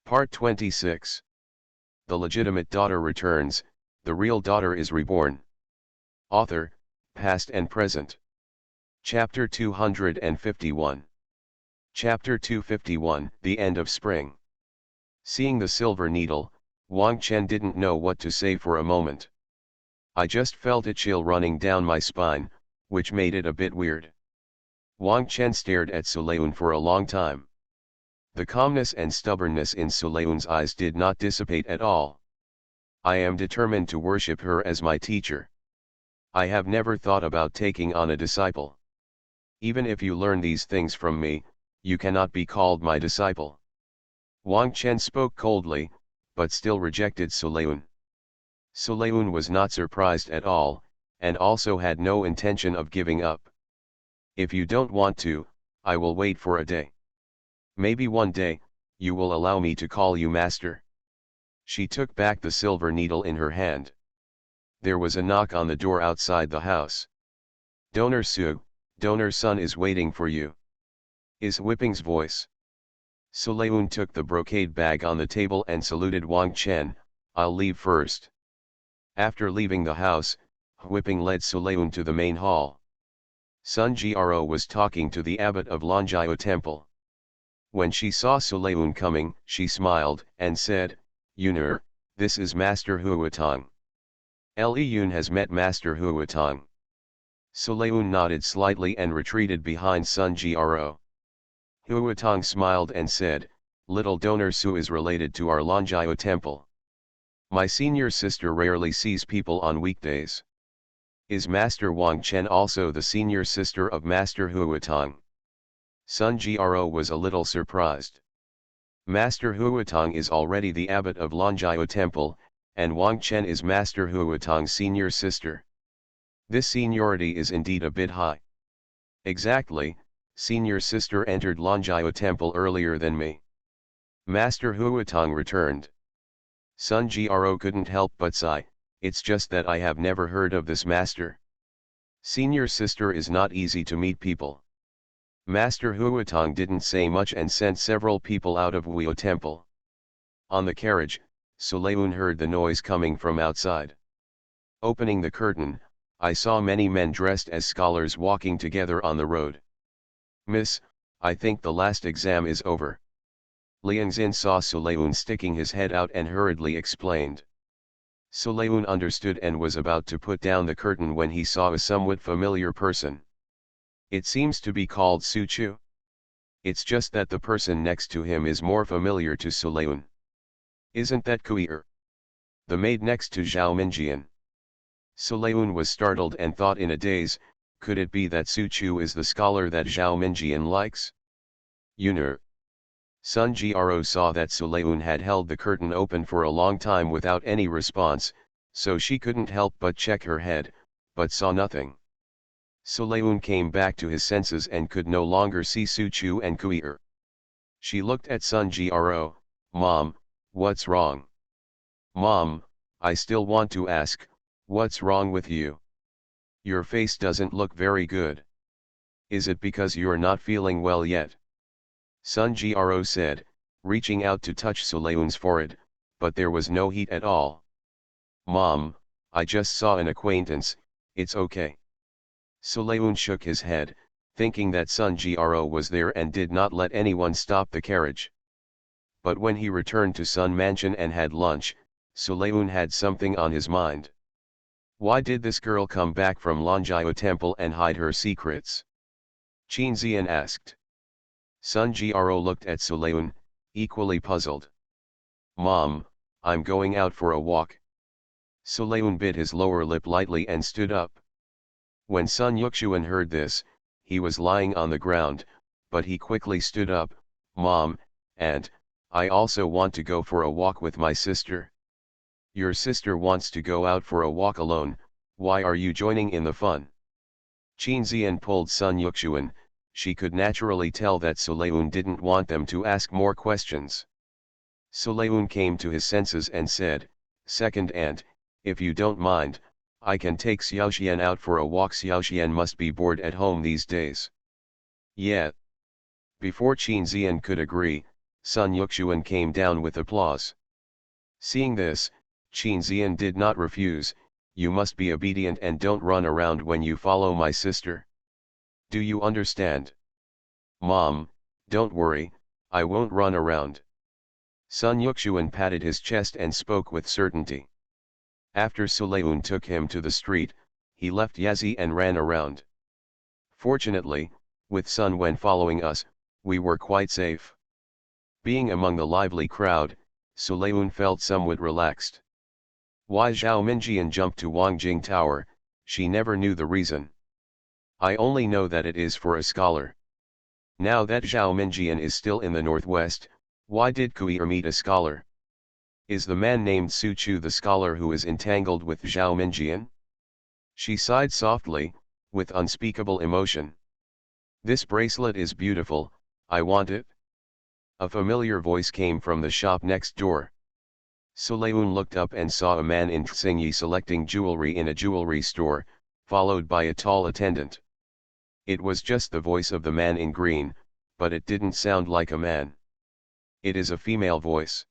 Part 26. The legitimate daughter returns, the real daughter is reborn. Author, Past and Present. Chapter 251. Chapter 251, The End of Spring. Seeing the silver needle, Wang Chen didn't know what to say for a moment. I just felt a chill running down my spine, which made it a bit weird. Wang Chen stared at Suleun for a long time. The calmness and stubbornness in Suleun's eyes did not dissipate at all. I am determined to worship her as my teacher. I have never thought about taking on a disciple. Even if you learn these things from me, you cannot be called my disciple. Wang Chen spoke coldly, but still rejected Suleun. Suleun was not surprised at all, and also had no intention of giving up. If you don't want to, I will wait for a day. Maybe one day, you will allow me to call you master. She took back the silver needle in her hand. There was a knock on the door outside the house. Donor Su, Donor Sun is waiting for you. Is Whipping's voice. Suleun took the brocade bag on the table and saluted Wang Chen. I'll leave first. After leaving the house, Whipping led Suleun to the main hall. Sun Gro was talking to the abbot of Lanjiao Temple. When she saw Suleun coming, she smiled, and said, Yun'er, this is Master Huatong. Le Yun has met Master Huatong. Suleun nodded slightly and retreated behind Sun Gro. Huatong smiled and said, Little Donor Su is related to our Lanjiao Temple. My senior sister rarely sees people on weekdays. Is Master Wang Chen also the senior sister of Master Huatong? Sun Gro was a little surprised. Master Huatong is already the abbot of Lanjiao Temple, and Wang Chen is Master Huatong's senior sister. This seniority is indeed a bit high. Exactly, senior sister entered Lanjiao Temple earlier than me. Master Huatong returned. Sun Gro couldn't help but sigh, it's just that I have never heard of this master. Senior sister is not easy to meet people. Master Huatong didn't say much and sent several people out of Wuo Temple. On the carriage, Suleun heard the noise coming from outside. Opening the curtain, I saw many men dressed as scholars walking together on the road. Miss, I think the last exam is over. Liang Xin saw Suleun sticking his head out and hurriedly explained. Suleun understood and was about to put down the curtain when he saw a somewhat familiar person. It seems to be called Su Chu. It's just that the person next to him is more familiar to Suleun. Isn't that Kui'er? The maid next to Zhao Minjian. Suleun was startled and thought in a daze, could it be that Su Chu is the scholar that Zhao Minjian likes? Yun'er. Sun Gro saw that Suleun had held the curtain open for a long time without any response, so she couldn't help but check her head, but saw nothing. Suleun came back to his senses and could no longer see Su Chu and Kui'er. She looked at Sun Gro, Mom, what's wrong? Mom, I still want to ask, what's wrong with you? Your face doesn't look very good. Is it because you're not feeling well yet? Sun Gro said, reaching out to touch Suleun's forehead, but there was no heat at all. Mom, I just saw an acquaintance, it's okay. Suleun shook his head, thinking that Sun Gro was there and did not let anyone stop the carriage. But when he returned to Sun Mansion and had lunch, Suleun had something on his mind. Why did this girl come back from Lanjiao Temple and hide her secrets? Qin Zian asked. Sun Gro looked at Suleun, equally puzzled. Mom, I'm going out for a walk. Suleun bit his lower lip lightly and stood up. When Sun Yuxuan heard this, he was lying on the ground, but he quickly stood up, Mom, and, I also want to go for a walk with my sister. Your sister wants to go out for a walk alone, why are you joining in the fun? Qin Zian pulled Sun Yuxuan, she could naturally tell that Suleun didn't want them to ask more questions. Suleun came to his senses and said, Second aunt, if you don't mind, I can take Xiaoxian out for a walk. Xiaoxian must be bored at home these days. Yeah. Before Qin Zian could agree, Sun Yuxian came down with applause. Seeing this, Qin Zian did not refuse. You must be obedient and don't run around when you follow my sister. Do you understand? Mom, don't worry, I won't run around. Sun Yuxian patted his chest and spoke with certainty. After Sulayun took him to the street, he left Yazi and ran around. Fortunately, with Sun Wen following us, we were quite safe. Being among the lively crowd, Sulayun felt somewhat relaxed. Why Zhao Minjian jumped to Wangjing Tower, she never knew the reason. I only know that it is for a scholar. Now that Zhao Minjian is still in the northwest, why did Kui'er meet a scholar? Is the man named Su Chu the scholar who is entangled with Zhao Minjian? She sighed softly, with unspeakable emotion. This bracelet is beautiful, I want it. A familiar voice came from the shop next door. Sulayun looked up and saw a man in Tsingyi selecting jewelry in a jewelry store, followed by a tall attendant. It was just the voice of the man in green, but it didn't sound like a man. It is a female voice.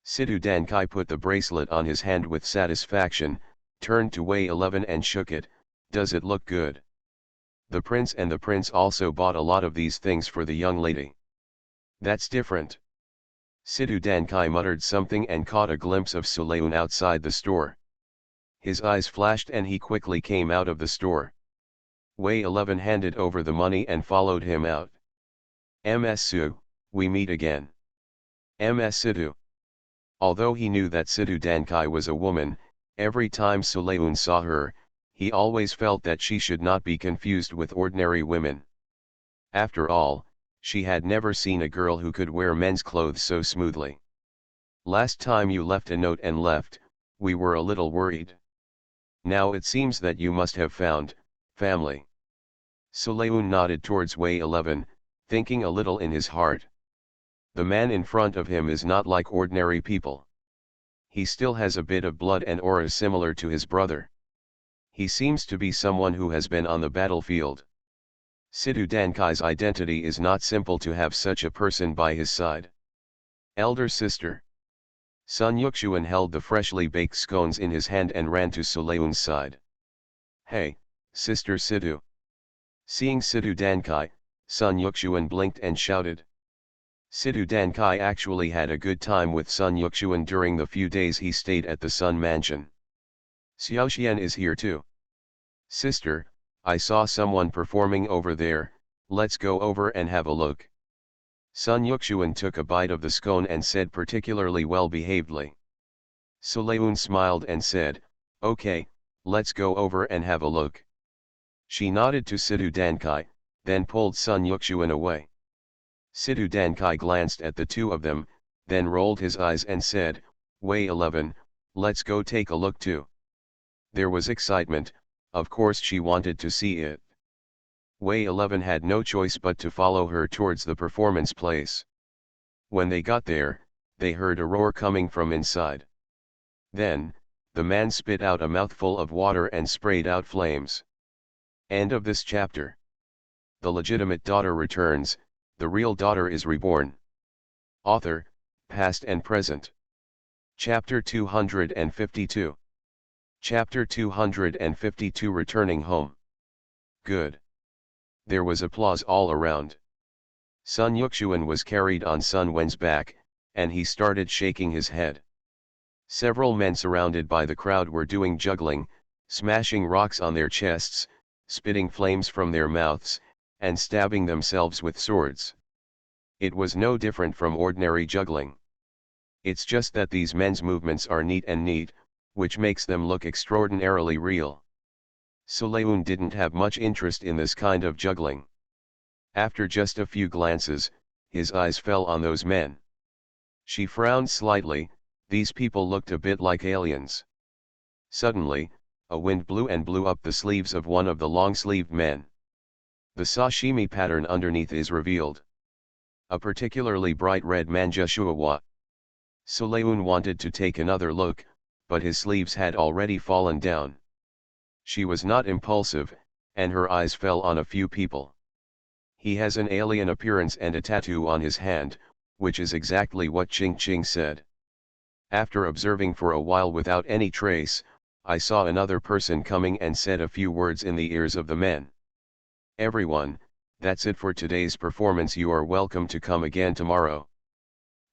Sidhu Dankai put the bracelet on his hand with satisfaction, turned to Wei 11 and shook it. Does it look good? The prince also bought a lot of these things for the young lady. That's different. Sidhu Dankai muttered something and caught a glimpse of Sulayun outside the store. His eyes flashed and he quickly came out of the store. Wei 11 handed over the money and followed him out. Ms. Su, we meet again. Ms. Sidhu. Although he knew that Sidhu Dankai was a woman, every time Sulayun saw her, he always felt that she should not be confused with ordinary women. After all, she had never seen a girl who could wear men's clothes so smoothly. Last time you left a note and left, we were a little worried. Now it seems that you must have found family. Sulayun nodded towards Wei 11, thinking a little in his heart. The man in front of him is not like ordinary people. He still has a bit of blood and aura similar to his brother. He seems to be someone who has been on the battlefield. Sidhu Dankai's identity is not simple to have such a person by his side. Elder sister. Sun Yuxian held the freshly baked scones in his hand and ran to Sulayun's side. Hey, Sister Sidhu. Seeing Sidhu Dankai, Sun Yuxian blinked and shouted. Sidhu Dankai actually had a good time with Sun Yuxian during the few days he stayed at the Sun Mansion. Xiaoxian is here too. Sister, I saw someone performing over there, let's go over and have a look. Sun Yuxian took a bite of the scone and said particularly well-behavedly. Sulayun smiled and said, okay, let's go over and have a look. She nodded to Sidhu Dankai, then pulled Sun Yuxian away. Sidhu Dankai glanced at the two of them, then rolled his eyes and said, Wei 11, let's go take a look too. There was excitement, of course she wanted to see it. Wei 11 had no choice but to follow her towards the performance place. When they got there, they heard a roar coming from inside. Then, the man spit out a mouthful of water and sprayed out flames. End of this chapter. The legitimate daughter returns, the real daughter is reborn. Author, past and present. Chapter 252. Chapter 252 Returning Home. Good. There was applause all around. Sun Yuxian was carried on Sun Wen's back, and he started shaking his head. Several men surrounded by the crowd were doing juggling, smashing rocks on their chests, spitting flames from their mouths, and stabbing themselves with swords. It was no different from ordinary juggling. It's just that these men's movements are neat, which makes them look extraordinarily real. Sulayun didn't have much interest in this kind of juggling. After just a few glances, his eyes fell on those men. She frowned slightly, these people looked a bit like aliens. Suddenly, a wind blew and blew up the sleeves of one of the long-sleeved men. The sashimi pattern underneath is revealed. A particularly bright red manjushuawa. Sulayun wanted to take another look, but his sleeves had already fallen down. She was not impulsive, and her eyes fell on a few people. He has an alien appearance and a tattoo on his hand, which is exactly what Ching Ching said. After observing for a while without any trace, I saw another person coming and said a few words in the ears of the men. Everyone, that's it for today's performance. You are welcome to come again tomorrow.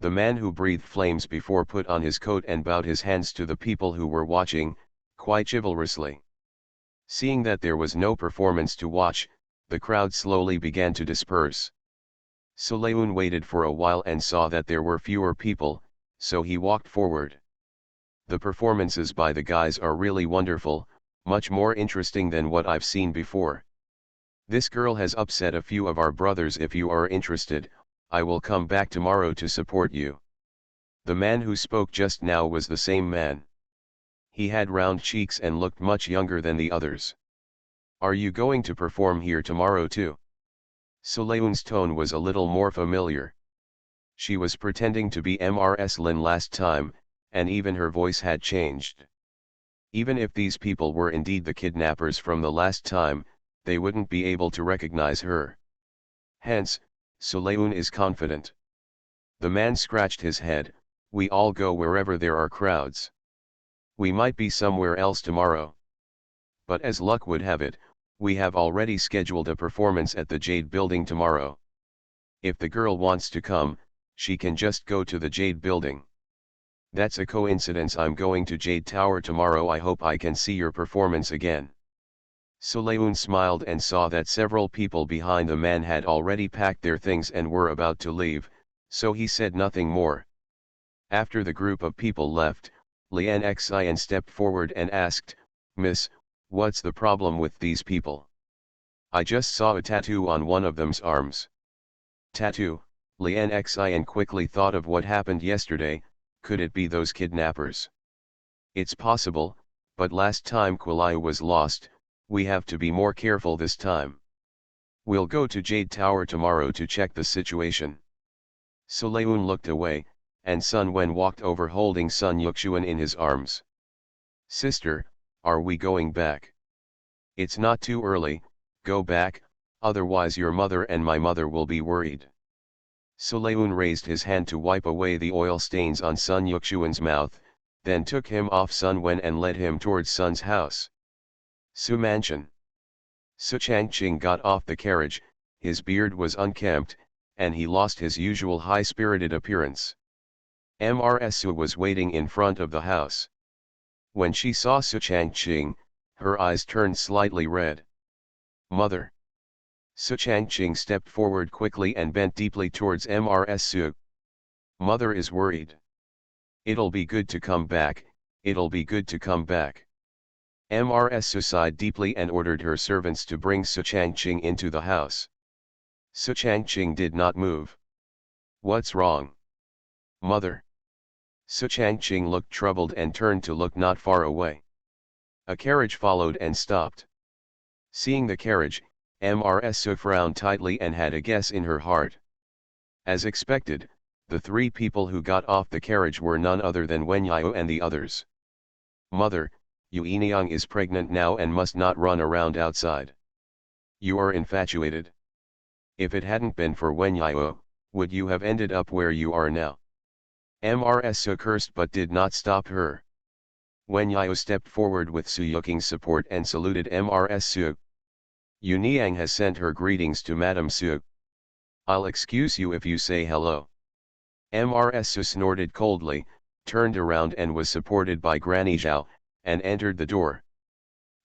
The man who breathed flames before put on his coat and bowed his hands to the people who were watching, quite chivalrously. Seeing that there was no performance to watch, the crowd slowly began to disperse. Sulayun waited for a while and saw that there were fewer people, so he walked forward. The performances by the guys are really wonderful, much more interesting than what I've seen before. This girl has upset a few of our brothers. If you are interested, I will come back tomorrow to support you. The man who spoke just now was the same man. He had round cheeks and looked much younger than the others. Are you going to perform here tomorrow too? Sulayun's tone was a little more familiar. She was pretending to be Mrs. Lin last time, and even her voice had changed. Even if these people were indeed the kidnappers from the last time, they wouldn't be able to recognize her. Hence, Sulayun is confident. The man scratched his head. We all go wherever there are crowds. We might be somewhere else tomorrow. But as luck would have it, we have already scheduled a performance at the Jade Building tomorrow. If the girl wants to come, she can just go to the Jade Building. That's a coincidence. I'm going to Jade Tower tomorrow. I hope I can see your performance again. Sulayun smiled and saw that several people behind the man had already packed their things and were about to leave, so he said nothing more. After the group of people left, Lian Xian stepped forward and asked, "Miss, what's the problem with these people? I just saw a tattoo on one of them's arms." Tattoo? Lian Xian quickly thought of what happened yesterday. Could it be those kidnappers? It's possible, but last time Kualai was lost. We have to be more careful this time. We'll go to Jade Tower tomorrow to check the situation. Sulayun looked away, and Sun Wen walked over holding Sun Yuxuan in his arms. "Sister, are we going back?" "It's not too early, go back, otherwise your mother and my mother will be worried." Sulayun raised his hand to wipe away the oil stains on Sun Yuxuan's mouth, then took him off Sun Wen and led him towards Sun's house. Su Mansion. Su Changqing got off the carriage. His beard was unkempt, and he lost his usual high-spirited appearance. Mrs. Su was waiting in front of the house. When she saw Su Changqing, her eyes turned slightly red. "Mother." Su Changqing stepped forward quickly and bent deeply towards Mrs. Su. "Mother is worried. It'll be good to come back, it'll be good to come back." Mrs. Su sighed deeply and ordered her servants to bring Su Changqing into the house. Su Changqing did not move. "What's wrong?" "Mother." Su Changqing looked troubled and turned to look not far away. A carriage followed and stopped. Seeing the carriage, Mrs. Su frowned tightly and had a guess in her heart. As expected, the three people who got off the carriage were none other than Wen Yao and the others. "Mother, Yu Yiniang is pregnant now and must not run around outside. You are infatuated. If it hadn't been for Wen Yao, would you have ended up where you are now?" Mrs. Su cursed but did not stop her. Wen Yao stepped forward with Su Yuking's support and saluted Mrs. Su. "Yu Niang has sent her greetings to Madame Su. I'll excuse you if you say hello." Mrs. Su snorted coldly, turned around and was supported by Granny Zhao, and entered the door.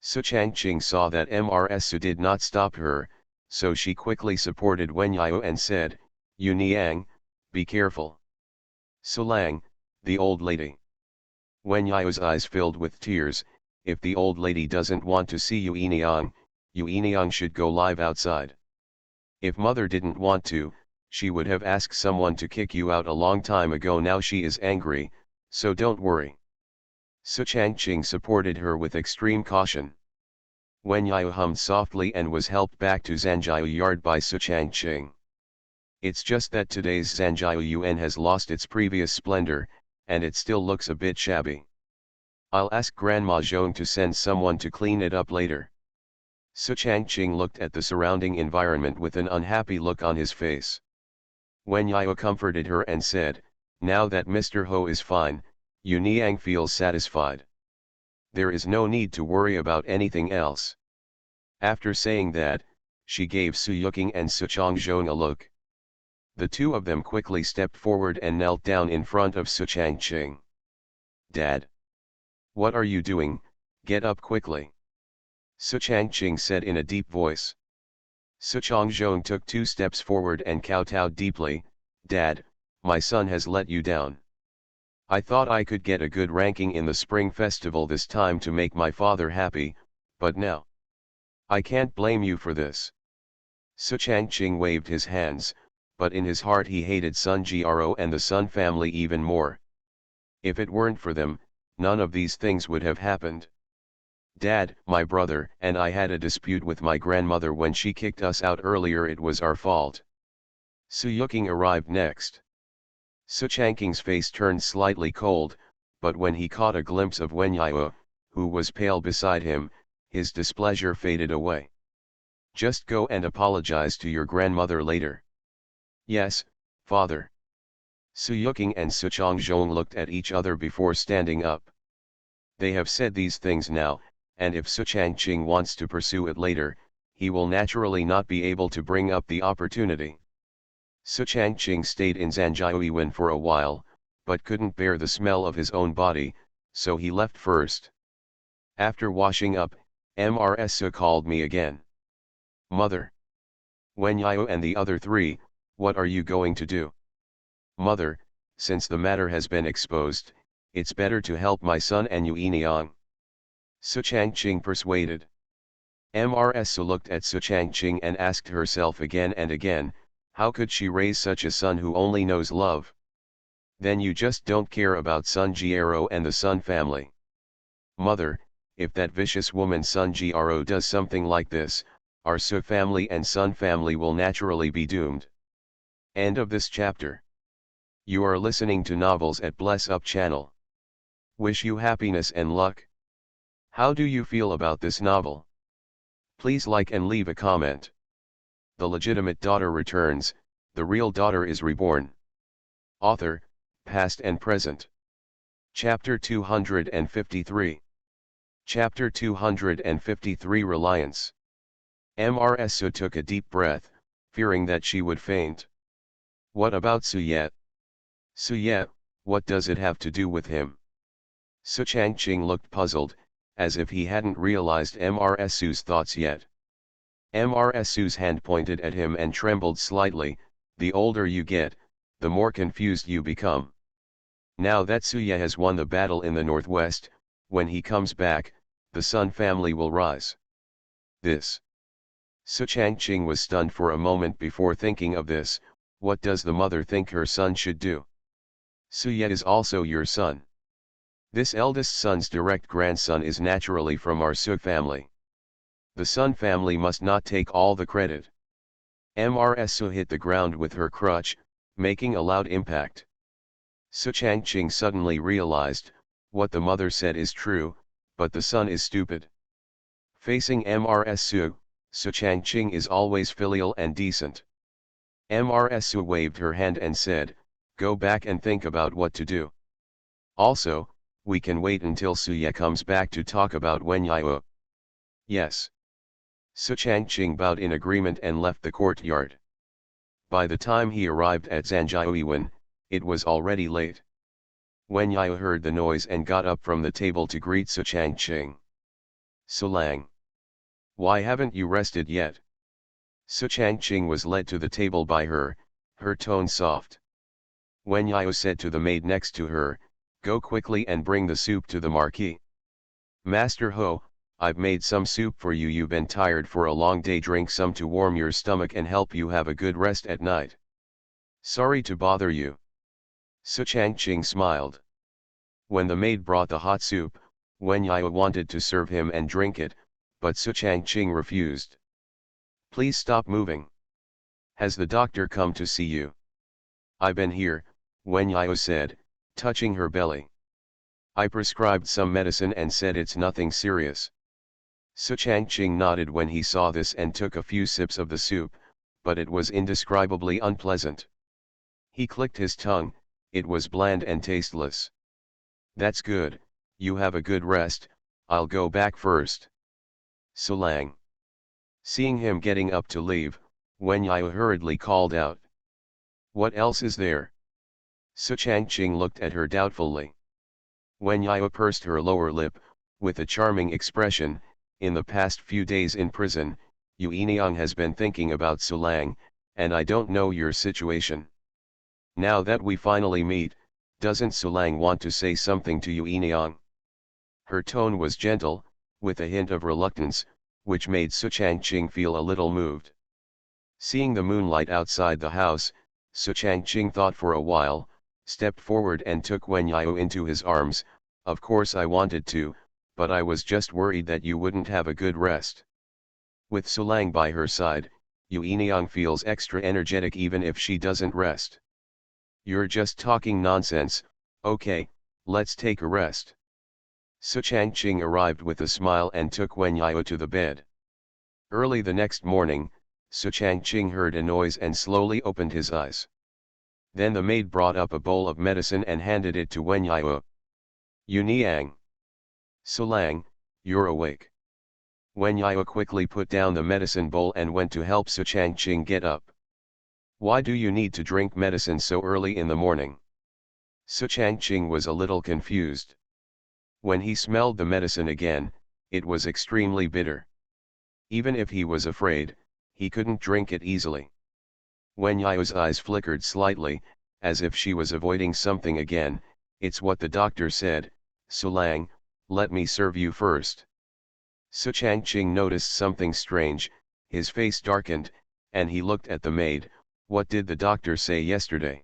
Su Changqing saw that Mrs. Su did not stop her, so she quickly supported Wen Yao and said, "Yu Niang, be careful." "Su Lang, the old lady." Wen Yao's eyes filled with tears. If the old lady doesn't want to see Yu Yiniang should go live outside. If mother didn't want to, she would have asked someone to kick you out a long time ago. Now she is angry, so don't worry. Su Changqing supported her with extreme caution. Wen Yao hummed softly and was helped back to Zanjiu Yard by Su Changqing. It's just that today's Zanjiu Yuan has lost its previous splendor, and it still looks a bit shabby. I'll ask Grandma Zhong to send someone to clean it up later. Su Changqing looked at the surrounding environment with an unhappy look on his face. Wen Yao comforted her and said, now that Mr. Ho is fine, Yu Niang feels satisfied. There is no need to worry about anything else. After saying that, she gave Su Yuking and Su Changzhong a look. The two of them quickly stepped forward and knelt down in front of Su Changqing. Dad! What are you doing? Get up quickly! Su Changqing said in a deep voice. Su Changzhong took 2 steps forward and kowtowed deeply. Dad, my son has let you down. I thought I could get a good ranking in the Spring Festival this time to make my father happy, but now I can't blame you for this. Su Changqing waved his hands, but in his heart he hated Sun Gro and the Sun family even more. If it weren't for them, none of these things would have happened. Dad, my brother and I had a dispute with my grandmother when she kicked us out earlier. It was our fault. Su Yuking arrived next. Su Changqing's face turned slightly cold, but when he caught a glimpse of Wen Yao, who was pale beside him, his displeasure faded away. Just go and apologize to your grandmother later. Yes, father. Su Yuking and Su Changzhong looked at each other before standing up. They have said these things now, and if Su Changqing wants to pursue it later, he will naturally not be able to bring up the opportunity. Su Changqing stayed in Zanjiuwen for a while, but couldn't bear the smell of his own body, so he left first. After washing up, Mrs. Su called me again. Mother. Wen Yao and the other 3, what are you going to do? Mother, since the matter has been exposed, it's better to help my son and Yu Niang. Su Changqing persuaded. Mrs. Su looked at Su Changqing and asked herself again and again, how could she raise such a son who only knows love? Then you just don't care about Sun Gro and the Sun family. Mother, if that vicious woman Sun Gro does something like this, our Su family and Sun family will naturally be doomed. End of this chapter. You are listening to novels at Bless Up channel. Wish you happiness and luck. How do you feel about this novel? Please like and leave a comment. The legitimate daughter returns, the real daughter is reborn. Author, past and present. Chapter 253. Chapter 253 Reliance. Mrs. Su took a deep breath, fearing that she would faint. What about Suyet? Suyet, what does it have to do with him? Su Changqing looked puzzled, as if he hadn't realized Mrs. Su's thoughts yet. Mrs. Su's hand pointed at him and trembled slightly. The older you get, the more confused you become. Now that Suya has won the battle in the northwest, when he comes back, the Sun family will rise. This. Su Changqing was stunned for a moment before thinking of this. What does the mother think her son should do? Suya is also your son. This eldest son's direct grandson is naturally from our Su family. The Sun family must not take all the credit. Mrs. Su hit the ground with her crutch, making a loud impact. Su Changqing suddenly realized, what the mother said is true, but the son is stupid. Facing Mrs. Su, Su Changqing is always filial and decent. Mrs. Su waved her hand and said, go back and think about what to do. Also, we can wait until Suya comes back to talk about Wen Yao. Yes. Su Changqing bowed in agreement and left the courtyard. By the time he arrived at Zanjiuwen, it was already late. Wen Yao heard the noise and got up from the table to greet Su Changqing. Su Lang. Why haven't you rested yet? Su Changqing was led to the table by her, her tone soft. Wen Yao said to the maid next to her, go quickly and bring the soup to the marquis. Master Ho, I've made some soup for you. You've been tired for a long day. Drink some to warm your stomach and help you have a good rest at night. Sorry to bother you. Su Changqing smiled. When the maid brought the hot soup, Wen Yao wanted to serve him and drink it, but Su Changqing refused. Please stop moving. Has the doctor come to see you? I've been here, Wen Yao said, touching her belly. I prescribed some medicine and said it's nothing serious. Su Changqing nodded when he saw this and took a few sips of the soup, but it was indescribably unpleasant. He clicked his tongue, it was bland and tasteless. That's good, you have a good rest, I'll go back first. So Lang. Seeing him getting up to leave, Wen Yao hurriedly called out. What else is there? Su Changqing looked at her doubtfully. Wen Yao pursed her lower lip, with a charming expression. In the past few days in prison, Yu Yiniang has been thinking about Sulang, and I don't know your situation. Now that we finally meet, doesn't Sulang want to say something to Yu Yiniang? Her tone was gentle, with a hint of reluctance, which made Su Changqing feel a little moved. Seeing the moonlight outside the house, Su Changqing thought for a while, stepped forward and took Wen Yao into his arms. Of course I wanted to, but I was just worried that you wouldn't have a good rest. With Sulang by her side, Yu Yiniang feels extra energetic even if she doesn't rest. You're just talking nonsense, okay, let's take a rest. Su Changqing arrived with a smile and took Wen Yao to the bed. Early the next morning, Su Changqing heard a noise and slowly opened his eyes. Then the maid brought up a bowl of medicine and handed it to Wen Yao. Yu Niang. Sulang, you're awake. Wen Yao quickly put down the medicine bowl and went to help Su Changqing get up. Why do you need to drink medicine so early in the morning? Su Changqing was a little confused. When he smelled the medicine again, it was extremely bitter. Even if he was afraid, he couldn't drink it easily. Wen Yao's eyes flickered slightly, as if she was avoiding something again. It's what the doctor said, Sulang, let me serve you first. Su Changqing noticed something strange, his face darkened, and he looked at the maid. What did the doctor say yesterday?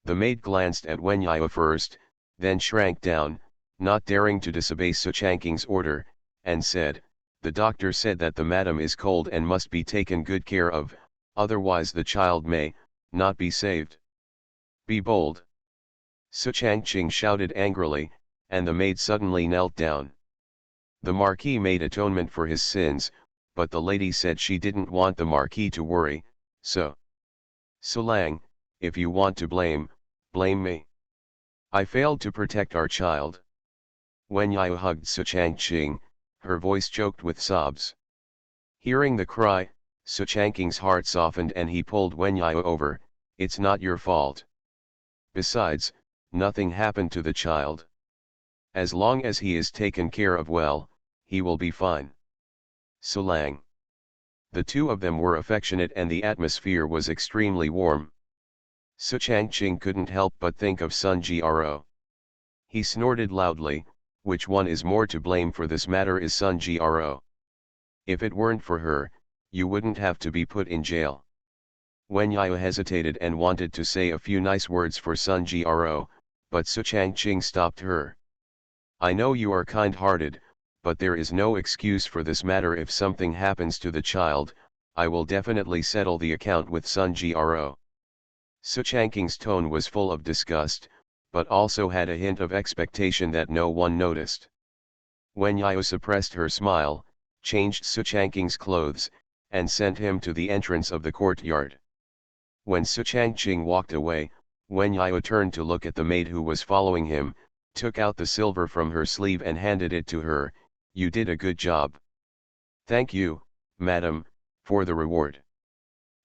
The maid glanced at Wen Yao first, then shrank down, not daring to disobey Su Changqing's order, and said, the doctor said that the madam is cold and must be taken good care of, otherwise the child may not be saved. Be bold. Su Changqing shouted angrily, and the maid suddenly knelt down. The Marquis made atonement for his sins, but the lady said she didn't want the Marquis to worry, so. Sulang, if you want to blame, blame me. I failed to protect our child. Wen Yao hugged Su Changqing, her voice choked with sobs. Hearing the cry, Su Changqing's heart softened and he pulled Wen Yao over. It's not your fault. Besides, nothing happened to the child. As long as he is taken care of well, he will be fine. Sulang. The two of them were affectionate and the atmosphere was extremely warm. Su Changqing couldn't help but think of Sun Gro. He snorted loudly. Which one is more to blame for this matter is Sun Gro. If it weren't for her, you wouldn't have to be put in jail. Wen Yao hesitated and wanted to say a few nice words for Sun Gro, but Su Changqing stopped her. I know you are kind-hearted, but there is no excuse for this matter. If something happens to the child, I will definitely settle the account with Sun Gro. Su Changqing's tone was full of disgust, but also had a hint of expectation that no one noticed. Wen Yao suppressed her smile, changed Su Changqing's clothes, and sent him to the entrance of the courtyard. When Su Changqing walked away, Wen Yao turned to look at the maid who was following him, took out the silver from her sleeve and handed it to her. You did a good job. Thank you, madam, for the reward.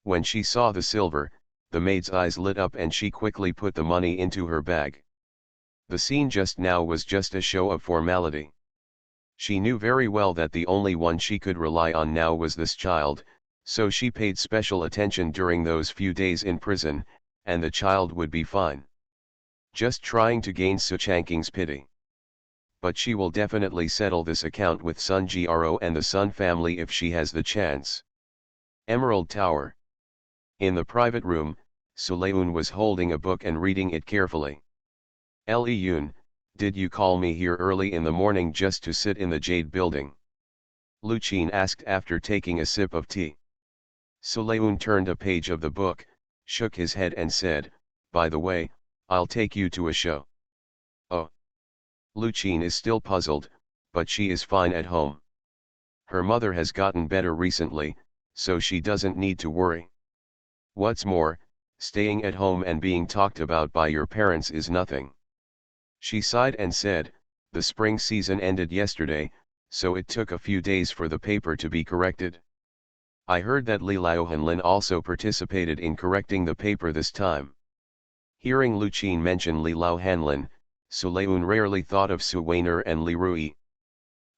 When she saw the silver, the maid's eyes lit up and she quickly put the money into her bag. The scene just now was just a show of formality. She knew very well that the only one she could rely on now was this child, so she paid special attention during those few days in prison, and the child would be fine. Just trying to gain Su Changqing's pity. But she will definitely settle this account with Sun Gro and the Sun family if she has the chance. Emerald Tower. In the private room, Sulayun was holding a book and reading it carefully. Liyun, did you call me here early in the morning just to sit in the Jade building? Luchin asked after taking a sip of tea. Sulayun turned a page of the book, shook his head and said, by the way, I'll take you to a show. Oh. Luchin is still puzzled, but she is fine at home. Her mother has gotten better recently, so she doesn't need to worry. What's more, Staying at home and being talked about by your parents is nothing. She sighed and said, the spring season ended yesterday, so it took a few days for the paper to be corrected. I heard that Li Laohanlin also participated in correcting the paper this time. Hearing Lu Qin mention Li Laohanlin, Sulayun rarely thought of Su Weiner and Li Rui.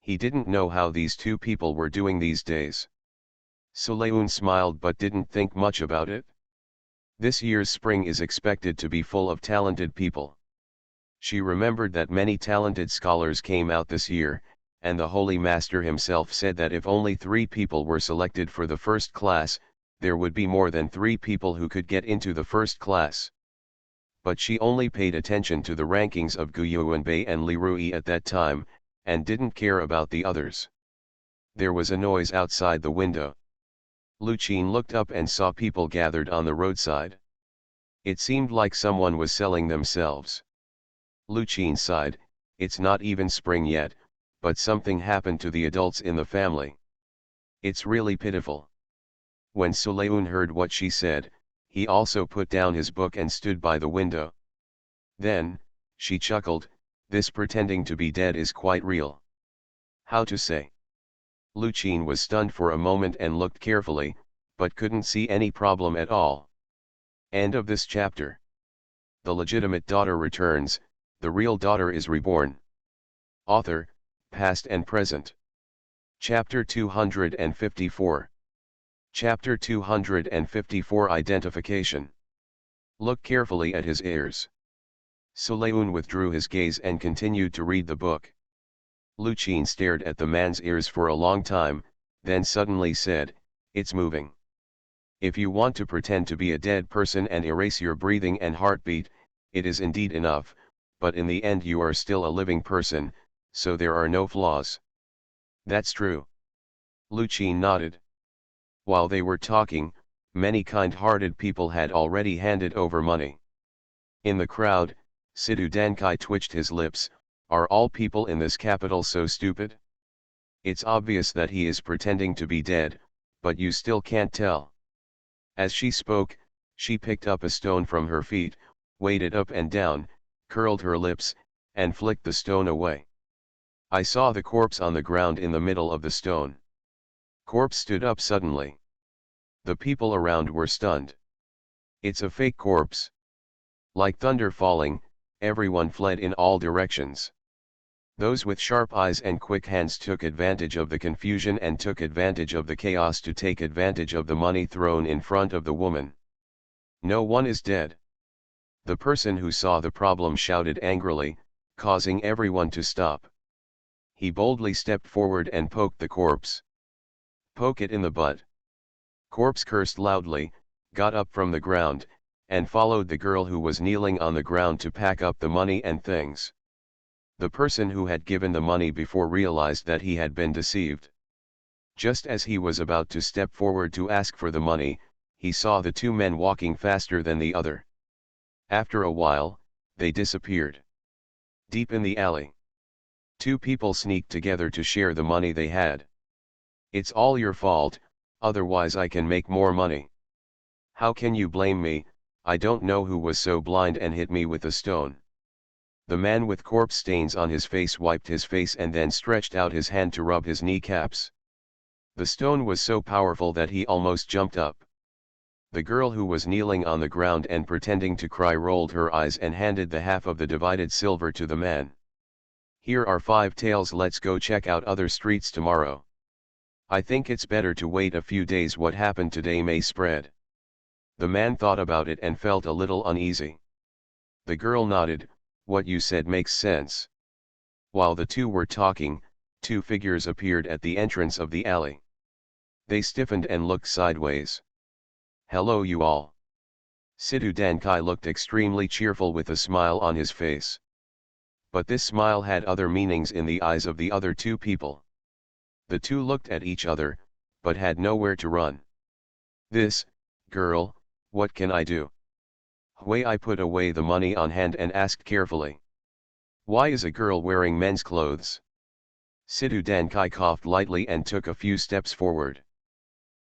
He didn't know how these two people were doing these days. Sulayun smiled but didn't think much about it. This year's spring is expected to be full of talented people. She remembered that many talented scholars came out this year, and the Holy Master himself said that if only 3 people were selected for the first class, there would be more than 3 people who could get into the first class. But she only paid attention to the rankings of Gu Yuanbei and Li Rui at that time, and didn't care about the others. There was a noise outside the window. Lu Qin looked up and saw people gathered on the roadside. It seemed like someone was selling themselves. Lu Qin sighed, it's not even spring yet, but something happened to the adults in the family. It's really pitiful. When Sulayun heard what she said, he also put down his book and stood by the window. Then, she chuckled, this pretending to be dead is quite real. How to say? Lu Qin was stunned for a moment and looked carefully, but couldn't see any problem at all. End of this chapter. The legitimate daughter returns, the real daughter is reborn. Author, past and present. Chapter 254. Chapter 254 Identification. Look carefully at his ears. Sulayun withdrew his gaze and continued to read the book. Lu Qin stared at the man's ears for a long time, then suddenly said, it's moving. If you want to pretend to be a dead person and erase your breathing and heartbeat, it is indeed enough, but in the end you are still a living person, so there are no flaws. That's true. Lu Qin nodded. While they were talking, many kind-hearted people had already handed over money. In the crowd, Sidhu Dankai twitched his lips. Are all people in this capital so stupid? It's obvious that he is pretending to be dead, but you still can't tell. As she spoke, she picked up a stone from her feet, weighed it up and down, curled her lips, and flicked the stone away. I saw the corpse on the ground in the middle of the stone. Corpse stood up suddenly. The people around were stunned. It's a fake corpse. Like thunder falling, everyone fled in all directions. Those with sharp eyes and quick hands took advantage of the confusion and took advantage of the chaos to take advantage of the money thrown in front of the woman. No one is dead. The person who saw the problem shouted angrily, causing everyone to stop. He boldly stepped forward and poked the corpse. Poke it in the butt. Corpse cursed loudly, got up from the ground, and followed the girl who was kneeling on the ground to pack up the money and things. The person who had given the money before realized that he had been deceived. Just as he was about to step forward to ask for the money, he saw the 2 men walking faster than the other. After a while, they disappeared. Deep in the alley, 2 people sneaked together to share the money they had. It's all your fault, otherwise I can make more money. How can you blame me? I don't know who was so blind and hit me with a stone. The man with corpse stains on his face wiped his face and then stretched out his hand to rub his kneecaps. The stone was so powerful that he almost jumped up. The girl who was kneeling on the ground and pretending to cry rolled her eyes and handed the half of the divided silver to the man. Here are 5 taels, let's go check out other streets tomorrow. I think it's better to wait a few days, what happened today may spread. The man thought about it and felt a little uneasy. The girl nodded, what you said makes sense. While the 2 were talking, 2 figures appeared at the entrance of the alley. They stiffened and looked sideways. Hello you all. Sidhu Dankai looked extremely cheerful with a smile on his face. But this smile had other meanings in the eyes of the other 2 people. The 2 looked at each other, but had nowhere to run. This, girl, what can I do? Hui I put away the money on hand and asked carefully. Why is a girl wearing men's clothes? Sidhu Dankai coughed lightly and took a few steps forward.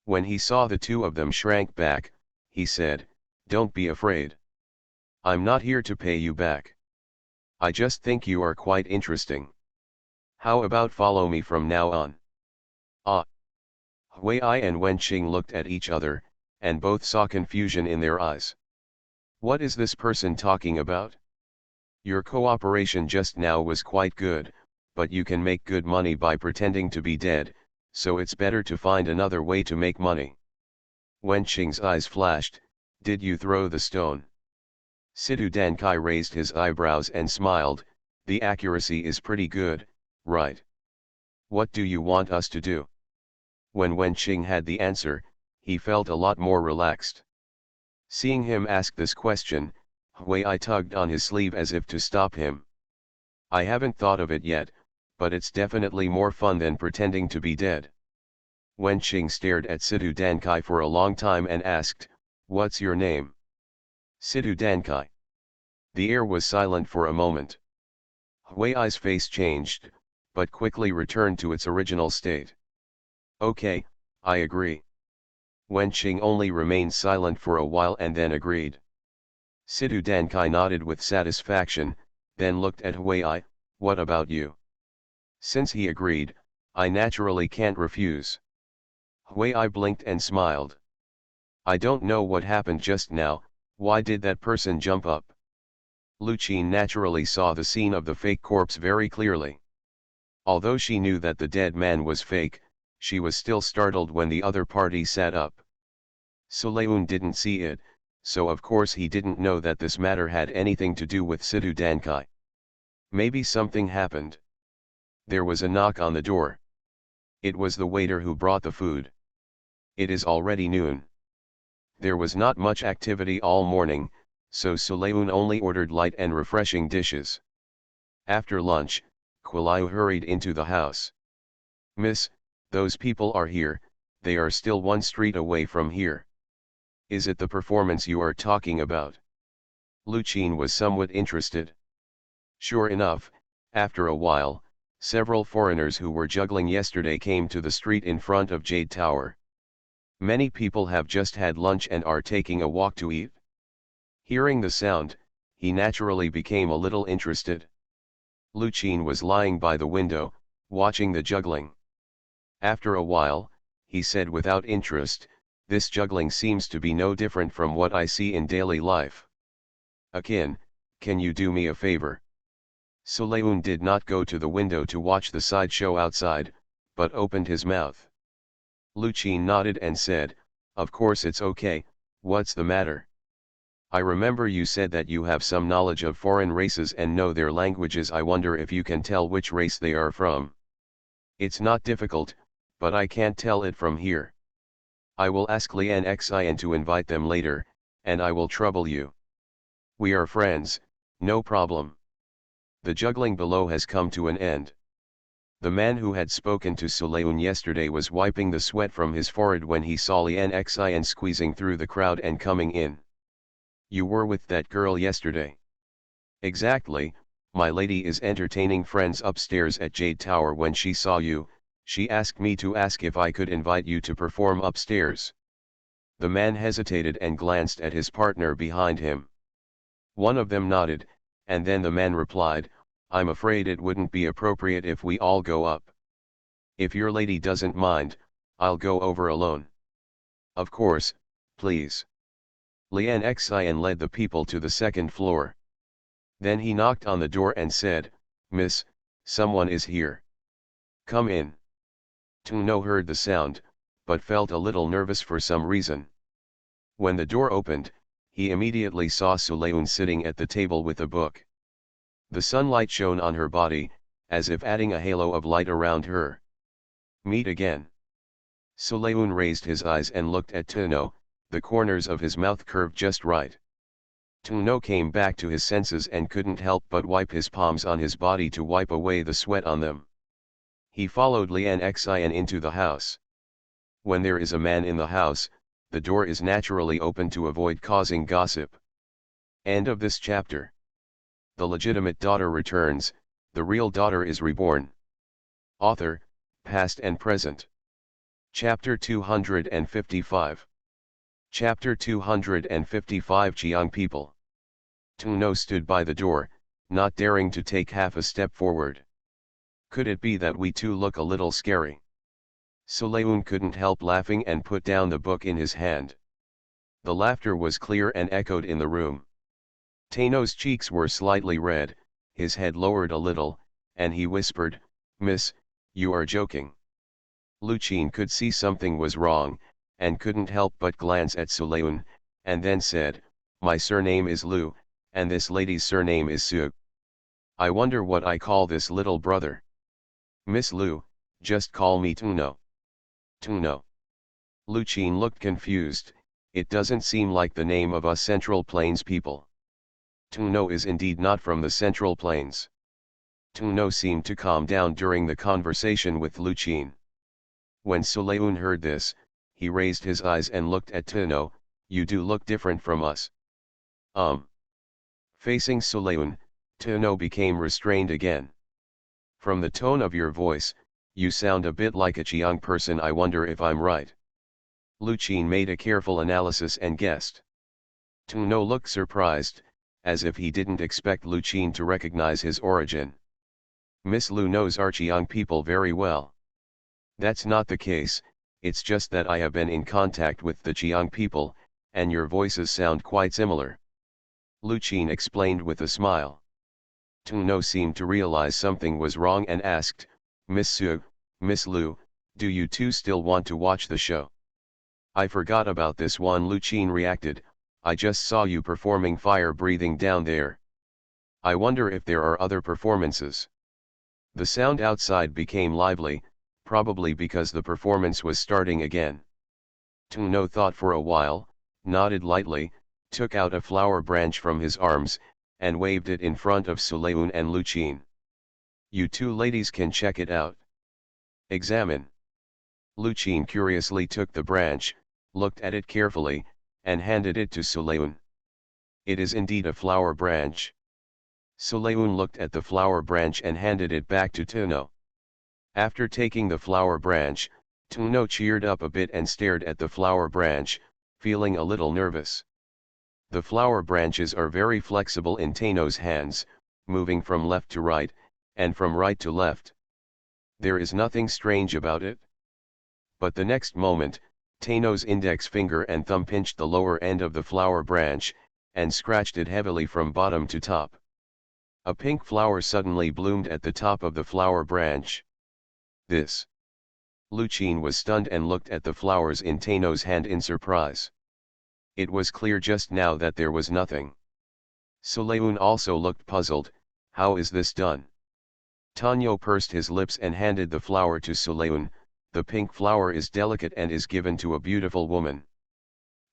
When he saw the 2 of them shrank back, he said, Don't be afraid. I'm not here to pay you back. I just think you are quite interesting. How about follow me from now on? Ah. Hui Ai and Wen Qing looked at each other, and both saw confusion in their eyes. What is this person talking about? Your cooperation just now was quite good, but you can make good money by pretending to be dead, so it's better to find another way to make money. Wen Qing's eyes flashed. Did you throw the stone? Sidhu Dankai raised his eyebrows and smiled. The accuracy is pretty good, right? What do you want us to do? When Wen Qing had the answer, he felt a lot more relaxed. Seeing him ask this question, Hui Ai tugged on his sleeve as if to stop him. I haven't thought of it yet, but it's definitely more fun than pretending to be dead. Wen Qing stared at Sidhu Dankai for a long time and asked, What's your name? Sidhu Dankai. The air was silent for a moment. Hui Ai's face changed, but quickly returned to its original state. Okay, I agree. Wen Qing only remained silent for a while and then agreed. Sidhu Dankai nodded with satisfaction, then looked at Hui Ai. What about you? Since he agreed, I naturally can't refuse. Hui Ai blinked and smiled. I don't know what happened just now. Why did that person jump up? Lu Qin naturally saw the scene of the fake corpse very clearly. Although she knew that the dead man was fake, she was still startled when the other party sat up. Sulayun didn't see it, so of course he didn't know that this matter had anything to do with Sidhu Dankai. Maybe something happened. There was a knock on the door. It was the waiter who brought the food. It is already noon. There was not much activity all morning, so Sulayun only ordered light and refreshing dishes. After lunch, Kualayu hurried into the house. Miss, those people are here, they are still one street away from here. Is it the performance you are talking about? Lu Qin was somewhat interested. Sure enough, after a while, several foreigners who were juggling yesterday came to the street in front of Jade Tower. Many people have just had lunch and are taking a walk to eat. Hearing the sound, he naturally became a little interested. Lu Qin was lying by the window, watching the juggling. After a while, he said without interest, this juggling seems to be no different from what I see in daily life. Akin, can you do me a favor? Sulayun did not go to the window to watch the sideshow outside, but opened his mouth. Lu Qin nodded and said, Of course it's okay, what's the matter? I remember you said that you have some knowledge of foreign races and know their languages. I wonder if you can tell which race they are from. It's not difficult, but I can't tell it from here. I will ask Lian Xian to invite them later, and I will trouble you. We are friends, no problem. The juggling below has come to an end. The man who had spoken to Sulayun yesterday was wiping the sweat from his forehead when he saw Lian Xian squeezing through the crowd and coming in. You were with that girl yesterday. Exactly, my lady is entertaining friends upstairs at Jade Tower. When she saw you, she asked me to ask if I could invite you to perform upstairs. The man hesitated and glanced at his partner behind him. One of them nodded, and then the man replied, I'm afraid it wouldn't be appropriate if we all go up. If your lady doesn't mind, I'll go over alone. Of course, please. Lian Xian led the people to the second floor. Then he knocked on the door and said, Miss, someone is here. Come in. Tuno heard the sound, but felt a little nervous for some reason. When the door opened, he immediately saw Sulayun sitting at the table with a book. The sunlight shone on her body, as if adding a halo of light around her. Meet again. Sulayun raised his eyes and looked at Tuno, the corners of his mouth curved just right. Tuno came back to his senses and couldn't help but wipe his palms on his body to wipe away the sweat on them. He followed Lian Xian into the house. When there is a man in the house, the door is naturally open to avoid causing gossip. End of this chapter. The legitimate daughter returns, the real daughter is reborn. Author, past and present. Chapter 255. Chapter 255 Young People. Tuno stood by the door, not daring to take half a step forward. Could it be that we two look a little scary? Suleun couldn't help laughing and put down the book in his hand. The laughter was clear and echoed in the room. Tano's cheeks were slightly red, his head lowered a little, and he whispered, "Miss, you are joking." Lucine could see something was wrong, and couldn't help but glance at Suleun, and then said, "My surname is Lu, and this lady's surname is Su. I wonder what I call this little brother." "Miss Lu, just call me Tuno." "Tuno." Lucine looked confused. It doesn't seem like the name of us Central Plains people. Tuno is indeed not from the Central Plains. Tuno seemed to calm down during the conversation with Lucine. When Suleun heard this, he raised his eyes and looked at Tuno. "You do look different from us." Facing Suleun, Tuno became restrained again. "From the tone of your voice, you sound a bit like a young person. I wonder if I'm right." Lucine made a careful analysis and guessed. Tuno looked surprised, as if he didn't expect Lucine to recognize his origin. "Miss Lu knows our young people very well." "That's not the case, it's just that I have been in contact with the young people, and your voices sound quite similar," Lucine explained with a smile. Tuno seemed to realize something was wrong and asked, "Miss Su, Miss Lu, do you two still want to watch the show?" "I forgot about this one," Lucine reacted. "I just saw you performing fire breathing down there. I wonder if there are other performances." The sound outside became lively, probably because the performance was starting again. Tuno thought for a while, nodded lightly, took out a flower branch from his arms, and waved it in front of Suleun and Lucine. "You two ladies can check it out. Examine." Lucine curiously took the branch, looked at it carefully, and handed it to Suleun. "It is indeed a flower branch." Suleun looked at the flower branch and handed it back to Tuno. After taking the flower branch, Tuno cheered up a bit and stared at the flower branch, feeling a little nervous. The flower branches are very flexible in Tano's hands, moving from left to right, and from right to left. There is nothing strange about it. But the next moment, Tano's index finger and thumb pinched the lower end of the flower branch, and scratched it heavily from bottom to top. A pink flower suddenly bloomed at the top of the flower branch. "This." Lucine was stunned and looked at the flowers in Tano's hand in surprise. It was clear just now that there was nothing. Suleun also looked puzzled. "How is this done?" Tanyo pursed his lips and handed the flower to Suleun. "The pink flower is delicate and is given to a beautiful woman."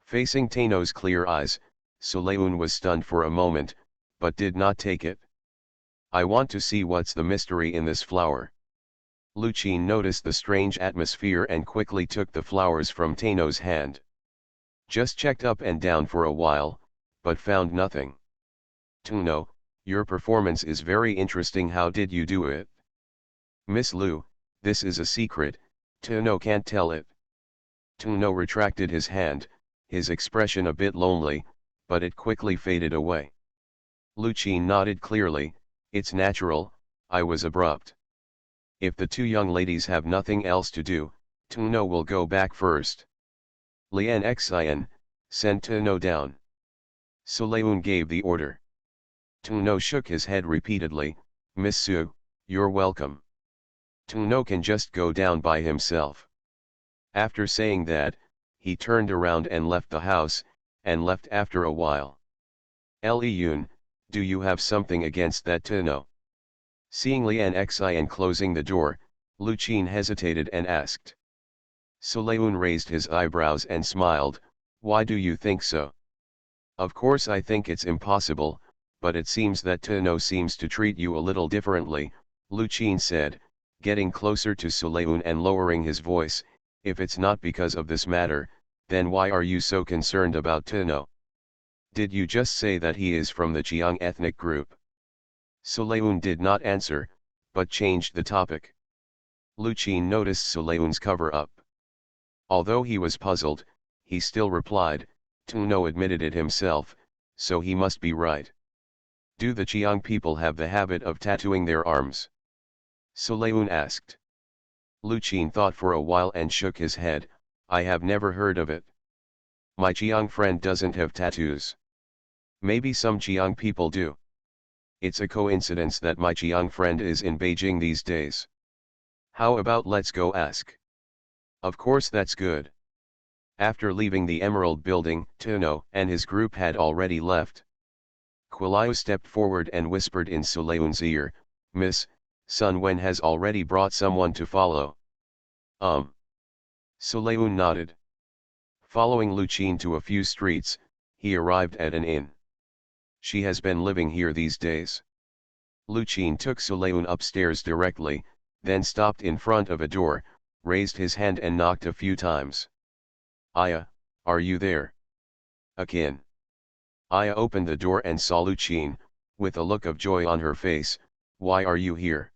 Facing Tano's clear eyes, Suleun was stunned for a moment, but did not take it. "I want to see what's the mystery in this flower." Lucine noticed the strange atmosphere and quickly took the flowers from Tano's hand. Just checked up and down for a while, but found nothing. "Tuno, your performance is very interesting. How did you do it?" "Miss Lu, this is a secret, Tuno can't tell it." Tuno retracted his hand, his expression a bit lonely, but it quickly faded away. Lucine nodded clearly. "It's natural, I was abrupt." "If the two young ladies have nothing else to do, Tuno will go back first." "Lian Xian, send Tuno down." Suleun gave the order. Tuno shook his head repeatedly. "Miss Su, you're welcome. Tuno can just go down by himself." After saying that, he turned around and left the house, and left after a while. "Liyun, do you have something against that Tuno?" Seeing Lian Xian closing the door, Lucine hesitated and asked. Suleun raised his eyebrows and smiled. "Why do you think so?" "Of course I think it's impossible, but it seems that Tuno seems to treat you a little differently," Lucine said, getting closer to Suleun and lowering his voice. "If it's not because of this matter, then why are you so concerned about Tuno? Did you just say that he is from the Qiang ethnic group?" Suleun did not answer, but changed the topic. Lucine noticed Suleun's cover-up. Although he was puzzled, he still replied, Tuno admitted it himself, so he must be right. Do the Chiang people have the habit of tattooing their arms? Suleun asked. Luchin thought for a while and shook his head, I have never heard of it. My Chiang friend doesn't have tattoos. Maybe some Chiang people do. It's a coincidence that my Chiang friend is in Beijing these days. How about let's go ask? Of course that's good. After leaving the Emerald Building, Tuno and his group had already left. Quiliu stepped forward and whispered in Suleun's ear, Miss, Sun Wen has already brought someone to follow. Suleun nodded. Following Luchin to a few streets, he arrived at an inn. She has been living here these days. Luchin took Suleun upstairs directly, then stopped in front of a door, raised his hand and knocked a few times. Aya, are you there? Akin. Aya opened the door and saw Luchin, with a look of joy on her face. Why are you here?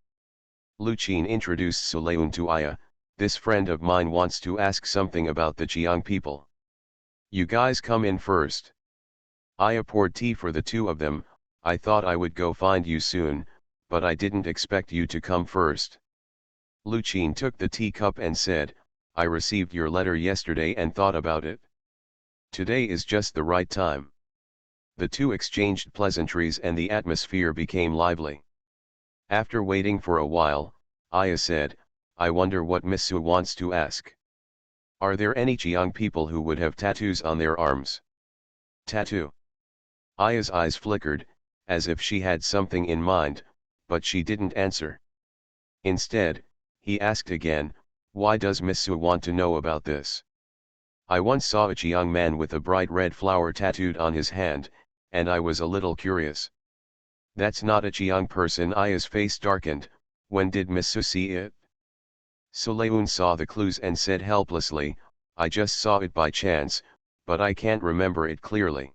Luchin introduced Suleun to Aya. This friend of mine wants to ask something about the Chiang people. You guys come in first. Aya poured tea for the two of them. I thought I would go find you soon, but I didn't expect you to come first. Luchin took the teacup and said, I received your letter yesterday and thought about it. Today is just the right time. The two exchanged pleasantries and the atmosphere became lively. After waiting for a while, Aya said, I wonder what Miss Su wants to ask. Are there any Chiang people who would have tattoos on their arms? Tattoo. Aya's eyes flickered, as if she had something in mind, but she didn't answer. Instead, he asked again, why does Miss Su want to know about this? I once saw a Chiang man with a bright red flower tattooed on his hand, and I was a little curious. That's not a Chiang person. Aya's face darkened. When did Miss Su see it? Suleun saw the clues and said helplessly, I just saw it by chance, but I can't remember it clearly.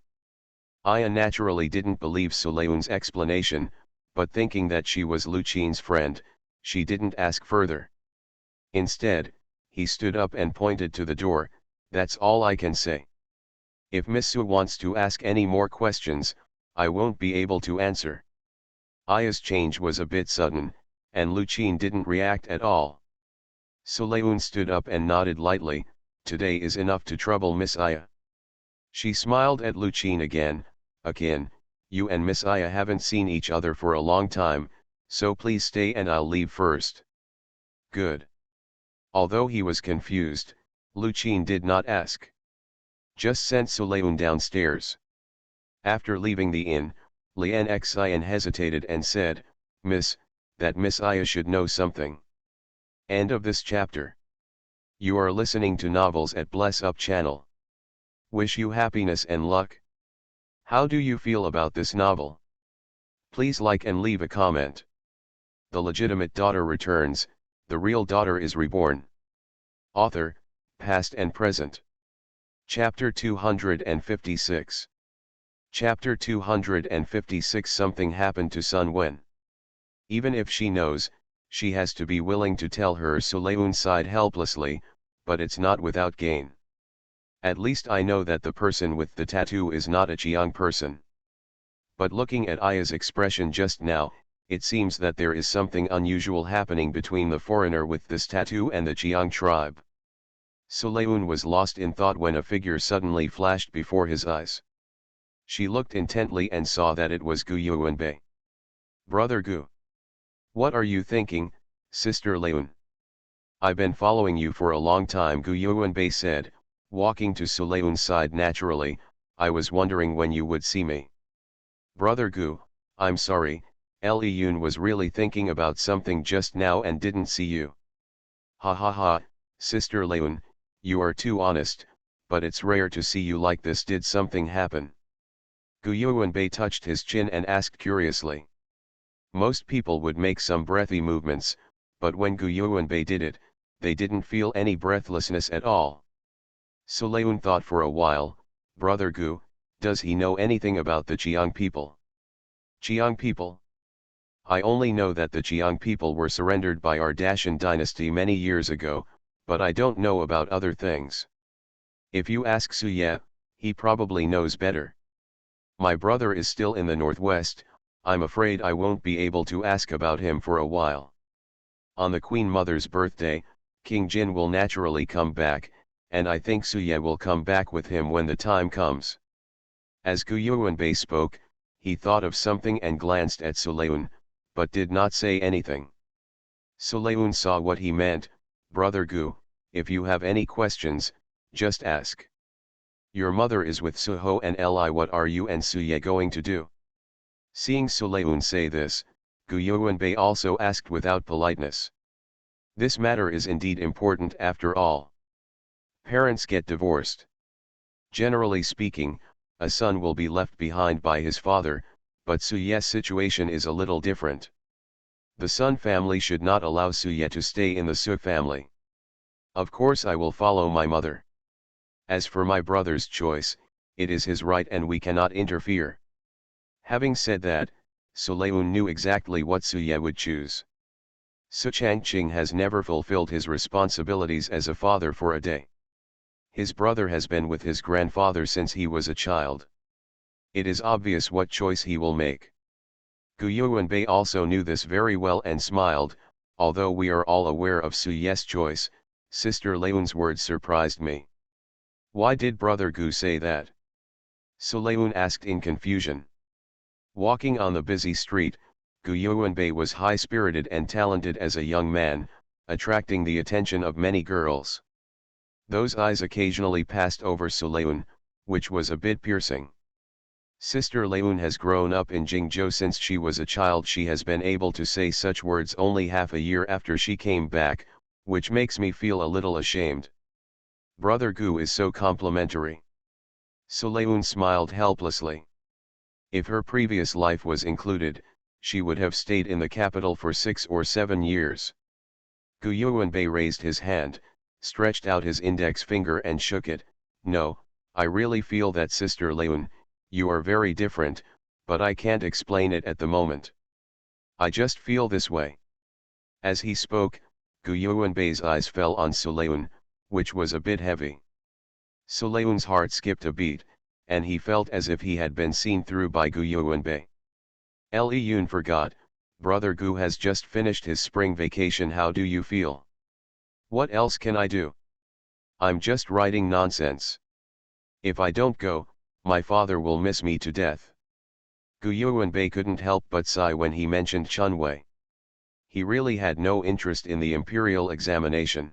Aya naturally didn't believe Suleun's explanation, but thinking that she was Luchin's friend, she didn't ask further. Instead, he stood up and pointed to the door. That's all I can say. If Miss Su wants to ask any more questions, I won't be able to answer. Aya's change was a bit sudden, and Luchin didn't react at all. Suleun stood up and nodded lightly. Today is enough to trouble Miss Aya. She smiled at Luchin again. Akin, you and Miss Aya haven't seen each other for a long time, so please stay and I'll leave first. Good. Although he was confused, Luchin did not ask. Just sent Suleun downstairs. After leaving the inn, Lian Xian hesitated and said, Miss, that Miss Aya should know something. End of this chapter. You are listening to novels at Bless Up channel. Wish you happiness and luck. How do you feel about this novel? Please like and leave a comment. The legitimate daughter returns, the real daughter is reborn. Author, past and present. Chapter 256. Chapter 256. Something happened to Sun Wen. Even if she knows, she has to be willing to tell her. Suleun sighed helplessly, but it's not without gain. At least I know that the person with the tattoo is not a Chiang person. But looking at Aya's expression just now, it seems that there is something unusual happening between the foreigner with this tattoo and the Chiang tribe. Suleun was lost in thought when a figure suddenly flashed before his eyes. She looked intently and saw that it was Gu Yuanbei. Brother Gu. What are you thinking, Sister Leun? I've been following you for a long time, Gu Yuanbei said, walking to Suleun's side naturally. I was wondering when you would see me. Brother Gu, I'm sorry, Leun was really thinking about something just now and didn't see you. Ha ha ha, Sister Leun, you are too honest, but it's rare to see you like this. Did something happen? Gu Yuanbei touched his chin and asked curiously. Most people would make some breathy movements, but when Gu Yuanbei did it, they didn't feel any breathlessness at all. Suleun thought for a while. Brother Gu, does he know anything about the Chiang people? Chiang people? I only know that the Chiang people were surrendered by our Dacian dynasty many years ago, but I don't know about other things. If you ask Suye, he probably knows better. My brother is still in the northwest, I'm afraid I won't be able to ask about him for a while. On the Queen Mother's birthday, King Jin will naturally come back, and I think Suye will come back with him when the time comes. As Gu Yuanbei spoke, he thought of something and glanced at Suleun, but did not say anything. Suleun saw what he meant. Brother Gu, if you have any questions, just ask. Your mother is with Suho and Li. What are you and Suye going to do? Seeing Suleun say this, Gu Yuanbei also asked without politeness. This matter is indeed important after all. Parents get divorced. Generally speaking, a son will be left behind by his father, but Suye's situation is a little different. The Sun family should not allow Suye to stay in the Su family. Of course I will follow my mother. As for my brother's choice, it is his right and we cannot interfere. Having said that, Suleun knew exactly what Suye would choose. Su Changqing has never fulfilled his responsibilities as a father for a day. His brother has been with his grandfather since he was a child. It is obvious what choice he will make. Gu Yuanbei also knew this very well and smiled. Although we are all aware of Suye's choice, Sister Leun's words surprised me. Why did Brother Gu say that? Suleun asked in confusion. Walking on the busy street, Gu Yuanbei was high-spirited and talented as a young man, attracting the attention of many girls. Those eyes occasionally passed over Suleun, which was a bit piercing. Sister Leun has grown up in Jingzhou since she was a child. She has been able to say such words only half a year after she came back, which makes me feel a little ashamed. Brother Gu is so complimentary. Suleun smiled helplessly. If her previous life was included, she would have stayed in the capital for 6 or 7 years. Gu Yuanbei raised his hand, stretched out his index finger and shook it. No, I really feel that Sister Leun, you are very different, but I can't explain it at the moment. I just feel this way. As he spoke, Gu Yuanbei's eyes fell on Suleun, which was a bit heavy. Suleun's heart skipped a beat, and he felt as if he had been seen through by Gu Yuanbei. Li Yun forgot, Brother Gu has just finished his spring vacation. How do you feel? What else can I do? I'm just writing nonsense. If I don't go, my father will miss me to death. Gu Yuanbei couldn't help but sigh when he mentioned Chunwei. He really had no interest in the imperial examination.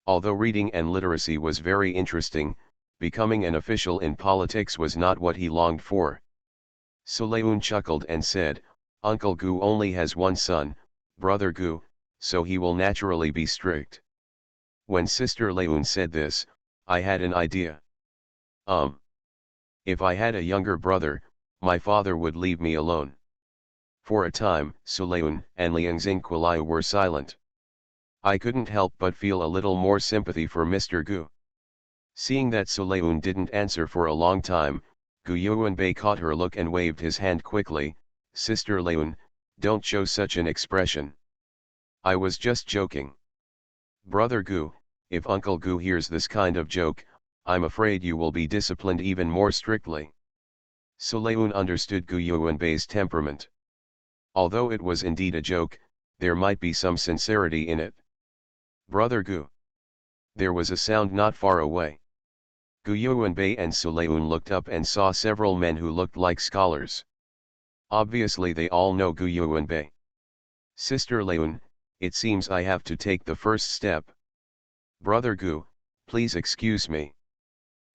Although reading and literacy was very interesting, becoming an official in politics was not what he longed for. Suleun chuckled and said, Uncle Gu only has one son, Brother Gu, so he will naturally be strict. When Sister Leun said this, I had an idea. If I had a younger brother, my father would leave me alone. For a time, Suleun and Liang Xingquiliu were silent. I couldn't help but feel a little more sympathy for Mr. Gu. Seeing that Suleun didn't answer for a long time, Gu Yuanbei caught her look and waved his hand quickly. Sister Leun, don't show such an expression. I was just joking. Brother Gu, if Uncle Gu hears this kind of joke, I'm afraid you will be disciplined even more strictly. Suleun understood Gu Yuanbei's temperament. Although it was indeed a joke, there might be some sincerity in it. Brother Gu. There was a sound not far away. Gu Yuanbei and Suleun looked up and saw several men who looked like scholars. Obviously they all know Gu Yuanbei. Sister Leun, it seems I have to take the first step. Brother Gu, please excuse me.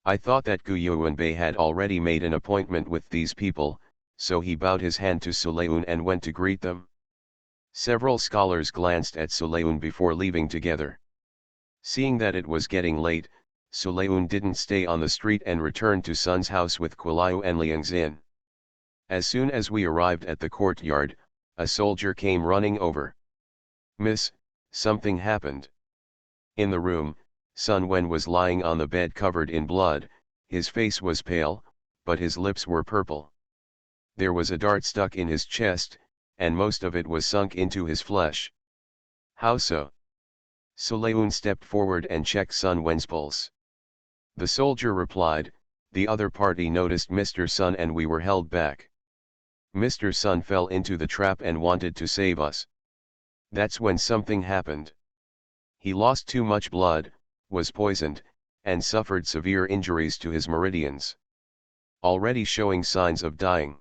I thought that Gu Yuanbei had already made an appointment with these people, so he bowed his hand to Suleun and went to greet them. Several scholars glanced at Suleun before leaving together. Seeing that it was getting late, Suleun didn't stay on the street and returned to Sun's house with Quiliu and Liang Xin. As soon as we arrived at the courtyard, a soldier came running over. Miss, something happened. In the room, Sun Wen was lying on the bed covered in blood. His face was pale, but his lips were purple. There was a dart stuck in his chest, and most of it was sunk into his flesh. How so? Suleun stepped forward and checked Sun Wen's pulse. The soldier replied, "The other party noticed Mr. Sun and we were held back. Mr. Sun fell into the trap and wanted to save us. That's when something happened. He lost too much blood, was poisoned, and suffered severe injuries to his meridians, already showing signs of dying."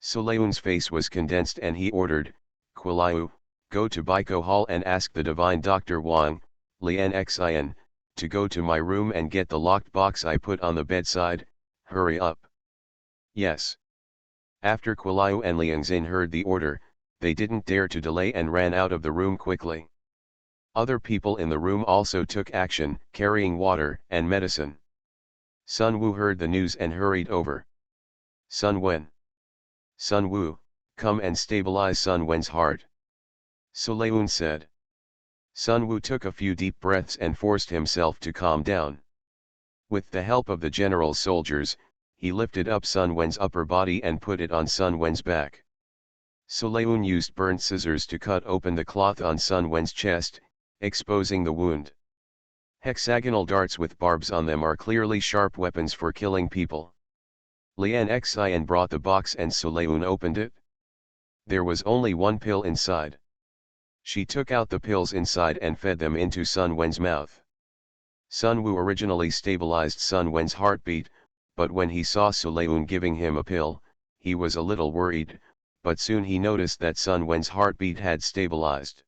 Sulayun's face was condensed and he ordered, "Quilayu, go to Baiko Hall and ask the divine Dr. Wang, Lian Xin, to go to my room and get the locked box I put on the bedside, hurry up." "Yes." After Quilayu and Liangxin heard the order, they didn't dare to delay and ran out of the room quickly. Other people in the room also took action, carrying water and medicine. Sun Wu heard the news and hurried over. "Sun Wen. Sun Wu, come and stabilize Sun Wen's heart," Sulayun said. Sun Wu took a few deep breaths and forced himself to calm down. With the help of the general's soldiers, he lifted up Sun Wen's upper body and put it on Sun Wen's back. Sulayun used burnt scissors to cut open the cloth on Sun Wen's chest, exposing the wound. Hexagonal darts with barbs on them are clearly sharp weapons for killing people. Lian Xin brought the box and Sulayun opened it. There was only one pill inside. She took out the pills inside and fed them into Sun Wen's mouth. Sun Wu originally stabilized Sun Wen's heartbeat, but when he saw Sulayun giving him a pill, he was a little worried, but soon he noticed that Sun Wen's heartbeat had stabilized.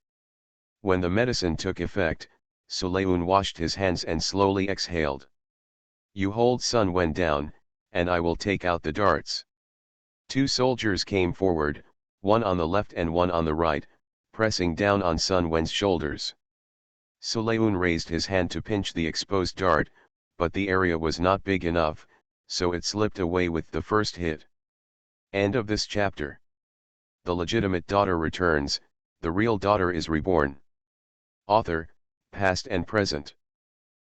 When the medicine took effect, Sulayun washed his hands and slowly exhaled. "You hold Sun Wen down, and I will take out the darts." Two soldiers came forward, one on the left and one on the right, pressing down on Sun Wen's shoulders. Sulayun raised his hand to pinch the exposed dart, but the area was not big enough, so it slipped away with the first hit. End of this chapter. The legitimate daughter returns, the real daughter is reborn. Author, past and present.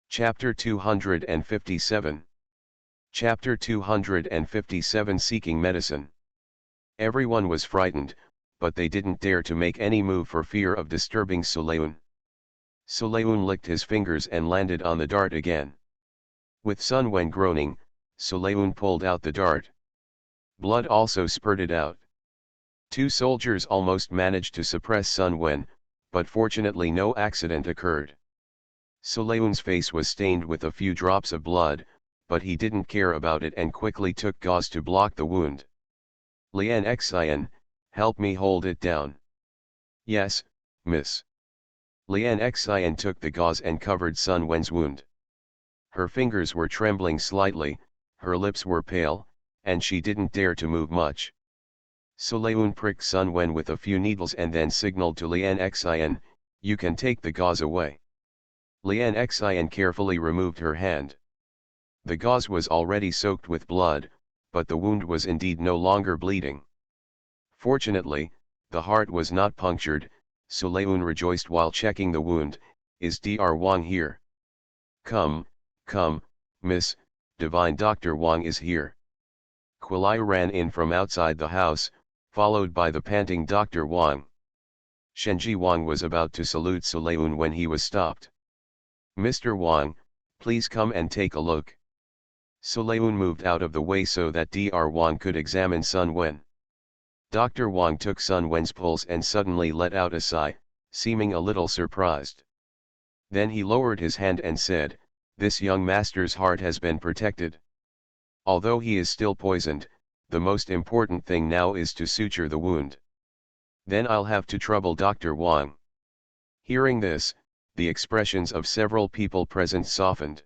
Chapter 257. Chapter 257 Seeking Medicine. Everyone was frightened, but they didn't dare to make any move for fear of disturbing Sulayun. Sulayun licked his fingers and landed on the dart again. With Sun Wen groaning, Sulayun pulled out the dart. Blood also spurted out. Two soldiers almost managed to suppress Sun Wen, but fortunately no accident occurred. Sulayun's face was stained with a few drops of blood, but he didn't care about it and quickly took gauze to block the wound. "Lian Xin, help me hold it down." "Yes, miss." Lian Xin took the gauze and covered Sun Wen's wound. Her fingers were trembling slightly, her lips were pale, and she didn't dare to move much. Sulayun pricked Sun Wen with a few needles and then signaled to Lian Xin, "You can take the gauze away." Lian Xin carefully removed her hand. The gauze was already soaked with blood, but the wound was indeed no longer bleeding. Fortunately, the heart was not punctured. Sulayun rejoiced while checking the wound. "Is Dr. Wang here?" Come, miss, divine Dr. Wang is here." Quilayu ran in from outside the house, followed by the panting Dr. Wang. Shenji Wang was about to salute Sulayun when he was stopped. "Mr. Wang, please come and take a look." Sulayun moved out of the way so that Dr. Wang could examine Sun Wen. Dr. Wang took Sun Wen's pulse and suddenly let out a sigh, seeming a little surprised. Then he lowered his hand and said, "This young master's heart has been protected. Although he is still poisoned, the most important thing now is to suture the wound. Then I'll have to trouble Dr. Wang." Hearing this, the expressions of several people present softened.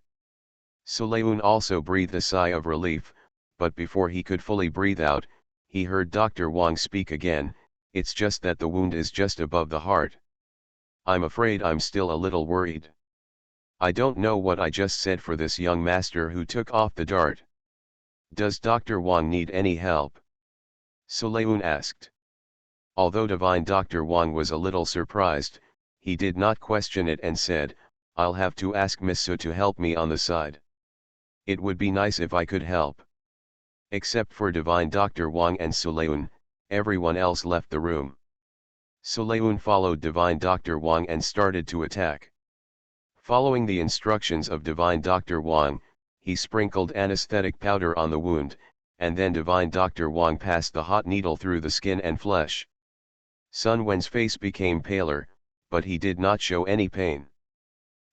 Sulayun also breathed a sigh of relief, but before he could fully breathe out, he heard Dr. Wang speak again, "It's just that the wound is just above the heart. I'm afraid I'm still a little worried. I don't know what I just said for this young master who took off the dart. Does Dr. Wang need any help?" Sulayun asked. Although divine Dr. Wang was a little surprised, he did not question it and said, "I'll have to ask Miss Su to help me on the side. It would be nice if I could help." Except for divine Dr. Wang and Sulayun, everyone else left the room. Sulayun followed divine Dr. Wang and started to attack. Following the instructions of divine Dr. Wang, he sprinkled anesthetic powder on the wound, and then divine Dr. Wang passed the hot needle through the skin and flesh. Sun Wen's face became paler, but he did not show any pain.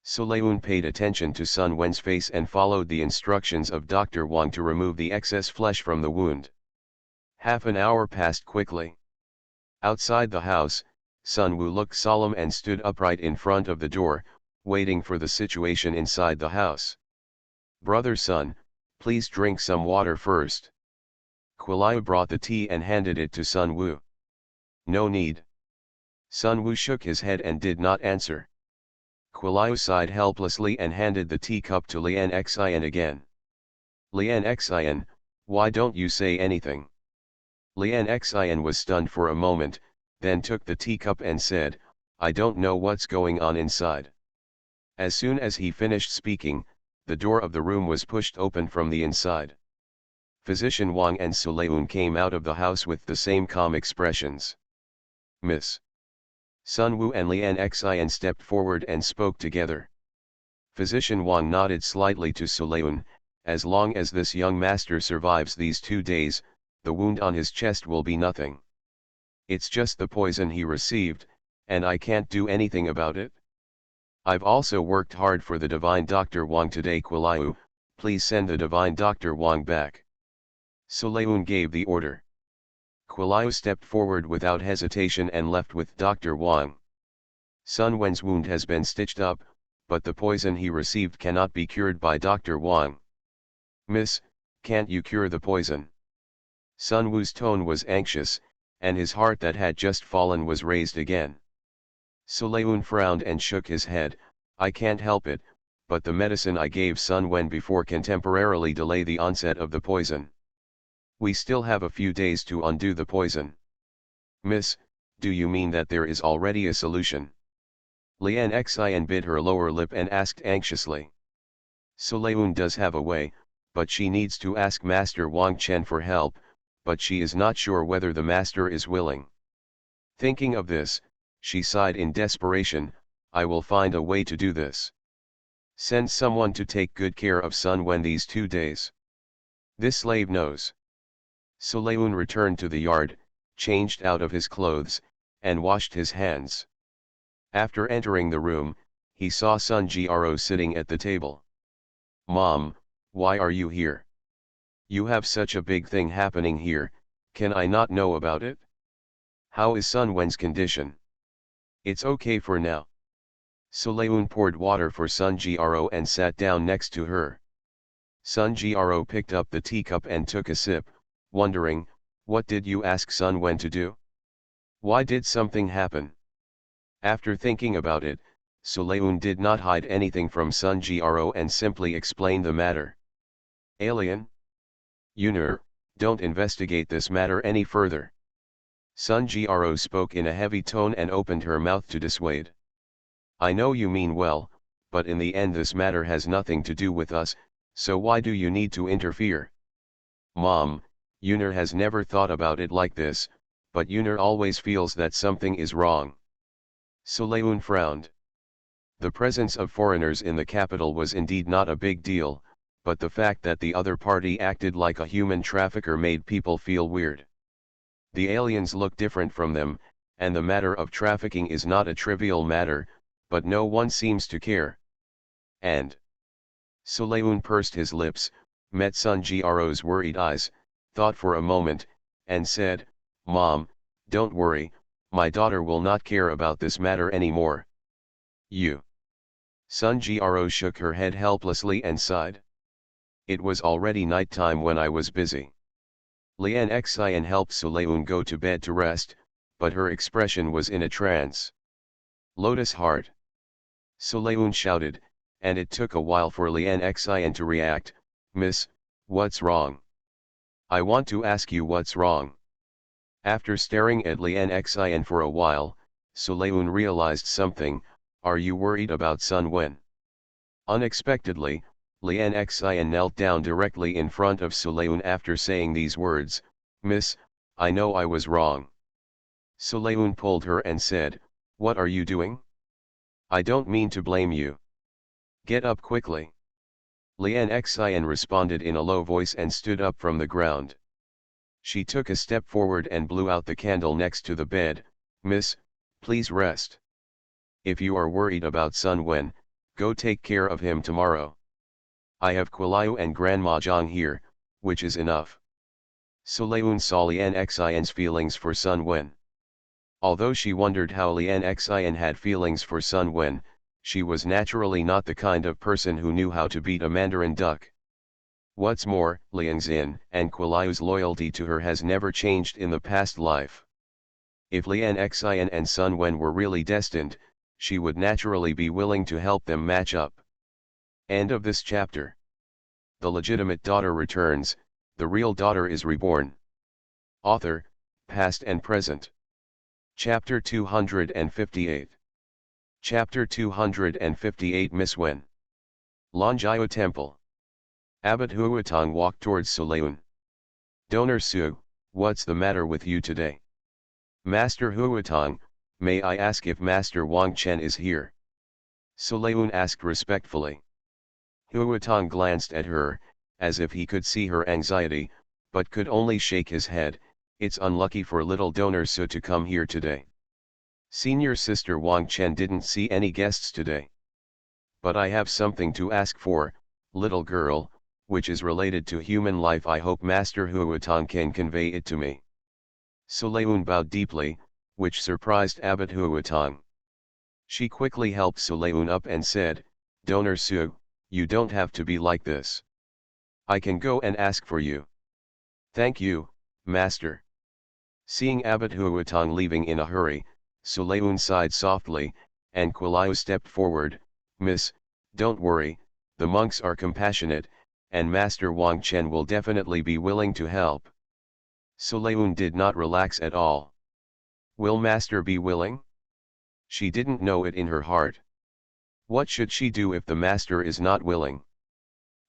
Sulayun paid attention to Sun Wen's face and followed the instructions of Dr. Wang to remove the excess flesh from the wound. Half an hour passed quickly. Outside the house, Sun Wu looked solemn and stood upright in front of the door, waiting for the situation inside the house. "Brother Sun, please drink some water first." Kuai brought the tea and handed it to Sun Wu. "No need." Sun Wu shook his head and did not answer. Kuai sighed helplessly and handed the teacup to Lian Xian again. "Lian Xian, why don't you say anything?" Lian Xian was stunned for a moment, then took the teacup and said, "I don't know what's going on inside." As soon as he finished speaking, the door of the room was pushed open from the inside. Physician Wang and Sulayun came out of the house with the same calm expressions. "Miss." Sun Wu and Lian Xian stepped forward and spoke together. Physician Wang nodded slightly to Sulayun. "As long as this young master survives these 2 days, the wound on his chest will be nothing. It's just the poison he received, and I can't do anything about it. I've also worked hard for the divine Dr. Wang today. Kuai, please send the divine Dr. Wang back." Sulayun gave the order. Kuai stepped forward without hesitation and left with Dr. Wang. Sun Wen's wound has been stitched up, but the poison he received cannot be cured by Dr. Wang. "Miss, can't you cure the poison?" Sun Wu's tone was anxious, and his heart that had just fallen was raised again. Sulayun frowned and shook his head. "I can't help it, but the medicine I gave Sun Wen before can temporarily delay the onset of the poison. We still have a few days to undo the poison." "Miss, do you mean that there is already a solution?" Lian Xian bit her lower lip and asked anxiously. "Sulayun does have a way, but she needs to ask Master Wang Chen for help, but she is not sure whether the master is willing." Thinking of this, she sighed in desperation, "I will find a way to do this. Send someone to take good care of Sun Wen these 2 days. This slave knows." Sulayun returned to the yard, changed out of his clothes, and washed his hands. After entering the room, he saw Sun Gro sitting at the table. "Mom, why are you here? You have such a big thing happening here, can I not know about it? How is Sun Wen's condition?" "It's okay for now." Sulayun poured water for Sun Gro and sat down next to her. Sun Gro picked up the teacup and took a sip, wondering, "What did you ask Sun Wen to do? Why did something happen?" After thinking about it, Sulayun did not hide anything from Sun Gro and simply explained the matter. "Alien? Yunur, don't investigate this matter any further." Sun Gro spoke in a heavy tone and opened her mouth to dissuade. "I know you mean well, but in the end this matter has nothing to do with us, so why do you need to interfere?" "Mom, Yunur has never thought about it like this, but Yunur always feels that something is wrong." Sulayun frowned. The presence of foreigners in the capital was indeed not a big deal, but the fact that the other party acted like a human trafficker made people feel weird. The aliens look different from them, and the matter of trafficking is not a trivial matter, but no one seems to care. And Sulayun pursed his lips, met Sun Gro's worried eyes, thought for a moment, and said, "Mom, don't worry, my daughter will not care about this matter anymore." "You." Sun Gro shook her head helplessly and sighed. "It was already nighttime when I was busy." Lian Xian helped Sulayun go to bed to rest, but her expression was in a trance. "Lotus heart!" Sulayun shouted, and it took a while for Lian Xian to react. "Miss, what's wrong?" "I want to ask you what's wrong." After staring at Lian Xian for a while, Sulayun realized something. "Are you worried about Sun Wen?" Unexpectedly, Lian Xian knelt down directly in front of Sulayun after saying these words, "Miss, I know I was wrong." Sulayun pulled her and said, "What are you doing? I don't mean to blame you. Get up quickly." Lian Xian responded in a low voice and stood up from the ground. She took a step forward and blew out the candle next to the bed. Miss, please rest. If you are worried about Sun Wen, go take care of him tomorrow. I have Kualayu and Grandma Zhang here, which is enough. Sulayun saw Lian Xian's feelings for Sun Wen. Although she wondered how Lian Xian had feelings for Sun Wen, she was naturally not the kind of person who knew how to beat a mandarin duck. What's more, Liang Xin and Kualayu's loyalty to her has never changed in the past life. If Lian Xian and Sun Wen were really destined, she would naturally be willing to help them match up. End of this chapter. The legitimate daughter returns, the real daughter is reborn. Author, past and present. Chapter 258. Chapter 258 Miss Wen. Lanjiao Temple. Abbot Huatong walked towards Sulayun. Donor Su, what's the matter with you today? Master Huatong, may I ask if Master Wang Chen is here? Sulayun asked respectfully. Huatong glanced at her, as if he could see her anxiety, but could only shake his head. It's unlucky for little Donor Su to come here today. Senior Sister Wang Chen didn't see any guests today. But I have something to ask for, little girl, which is related to human life. I hope Master Huatong can convey it to me. Sulayun bowed deeply, which surprised Abbot Huatong. She quickly helped Sulayun up and said, Donor Su, you don't have to be like this. I can go and ask for you. Thank you, Master. Seeing Abbot Huatong leaving in a hurry, Sulayun sighed softly, and Kualayu stepped forward. Miss, don't worry, the monks are compassionate, and Master Wang Chen will definitely be willing to help. Sulayun did not relax at all. Will Master be willing? She didn't know it in her heart. What should she do if the Master is not willing?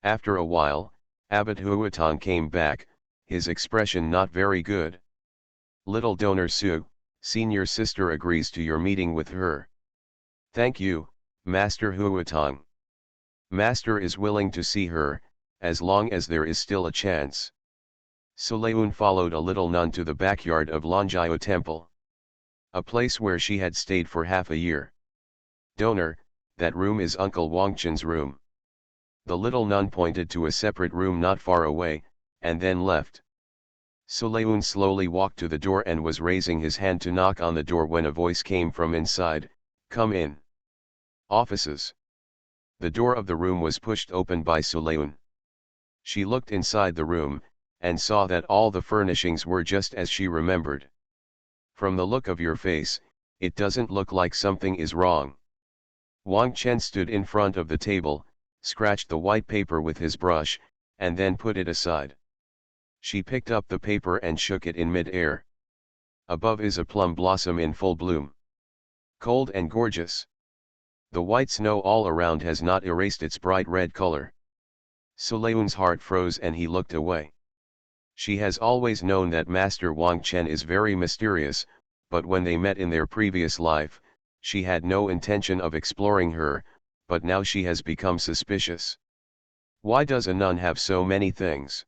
After a while, Abbot Huatong came back, his expression not very good. Little Donor Su, Senior Sister agrees to your meeting with her. Thank you, Master Huatong. Master is willing to see her, as long as there is still a chance. Sulayun followed a little nun to the backyard of Lanjiao Temple. A place where she had stayed for half a year. Donor, that room is Uncle Wang Chen's room. The little nun pointed to a separate room not far away, and then left. Sulayun slowly walked to the door and was raising his hand to knock on the door when a voice came from inside, come in. Offices. The door of the room was pushed open by Sulayun. She looked inside the room, and saw that all the furnishings were just as she remembered. From the look of your face, it doesn't look like something is wrong. Wang Chen stood in front of the table, scratched the white paper with his brush, and then put it aside. She picked up the paper and shook it in mid-air. Above is a plum blossom in full bloom. Cold and gorgeous. The white snow all around has not erased its bright red color. Sulayun's heart froze and he looked away. She has always known that Master Wang Chen is very mysterious, but when they met in their previous life, she had no intention of exploring her, but now she has become suspicious. Why does a nun have so many things?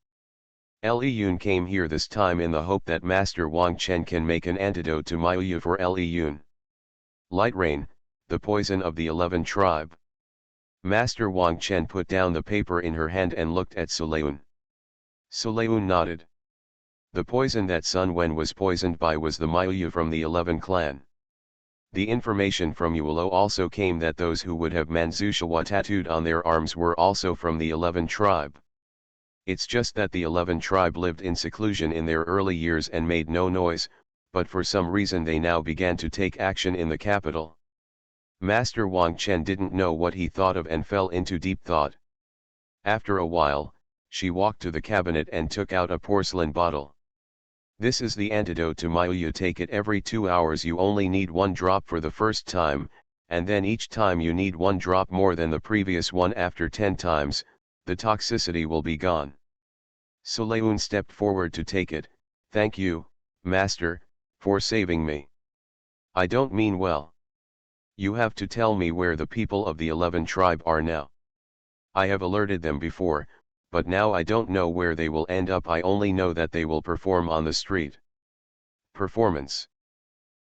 Li Yun came here this time in the hope that Master Wang Chen can make an antidote to Miaoyu for Li Yun. Light rain, the poison of the 11 tribe. Master Wang Chen put down the paper in her hand and looked at Sulayun. Sulayun nodded. The poison that Sun Wen was poisoned by was the Miaoyu from the 11 clan. The information from Yulo also came that those who would have Manzushawa tattooed on their arms were also from the 11 tribe. It's just that the 11 tribe lived in seclusion in their early years and made no noise, but for some reason they now began to take action in the capital. Master Wang Chen didn't know what he thought of and fell into deep thought. After a while, she walked to the cabinet and took out a porcelain bottle. This is the antidote to Miaoyu. Take it every 2 hours. You only need 1 drop for the first time, and then each time you need 1 drop more than the previous one. After 10 times, the toxicity will be gone. Sulayun stepped forward to take it. Thank you, Master, for saving me. I don't mean well. You have to tell me where the people of the 11 tribe are now. I have alerted them before, but now I don't know where they will end up. I only know that they will perform on the street. Performance.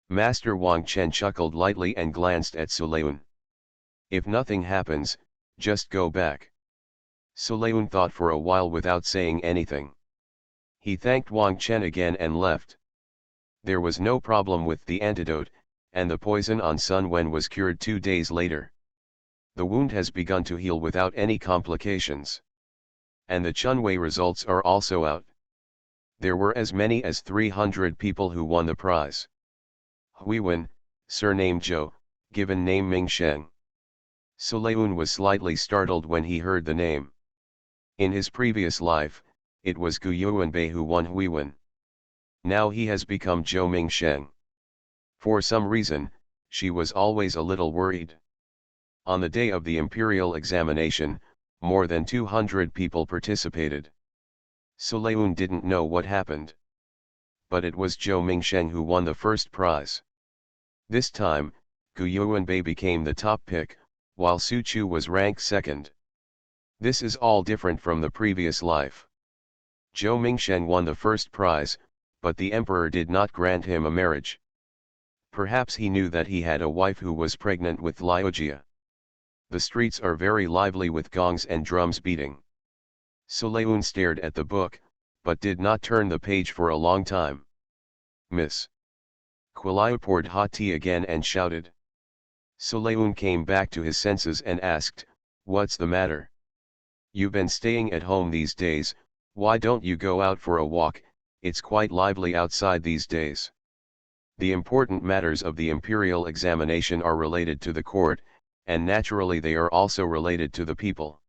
Master Wang Chen chuckled lightly and glanced at Sulayun. If nothing happens, just go back. Sulayun thought for a while without saying anything. He thanked Wang Chen again and left. There was no problem with the antidote, and the poison on Sun Wen was cured 2 days later. The wound has begun to heal without any complications. And the Chunwei results are also out. There were as many as 300 people who won the prize. Huiwen, surnamed Zhou, given name Mingsheng. Sulayun was slightly startled when he heard the name. In his previous life, it was Gu Yuanbei who won Huiwen. Now he has become Zhou Mingsheng. For some reason, she was always a little worried. On the day of the imperial examination, more than 200 people participated. Sulayun didn't know what happened. But it was Zhou Mingsheng who won the first prize. This time, Gu Yuanbei became the top pick, while Su Chu was ranked second. This is all different from the previous life. Zhou Mingsheng won the first prize, but the emperor did not grant him a marriage. Perhaps he knew that he had a wife who was pregnant with Liujia. The streets are very lively with gongs and drums beating. Sulayun stared at the book, but did not turn the page for a long time. Miss Kualayu poured hot tea again and shouted. Sulayun came back to his senses and asked, "What's the matter? You've been staying at home these days, why don't you go out for a walk? It's quite lively outside these days." The important matters of the imperial examination are related to the court, and naturally they are also related to the people.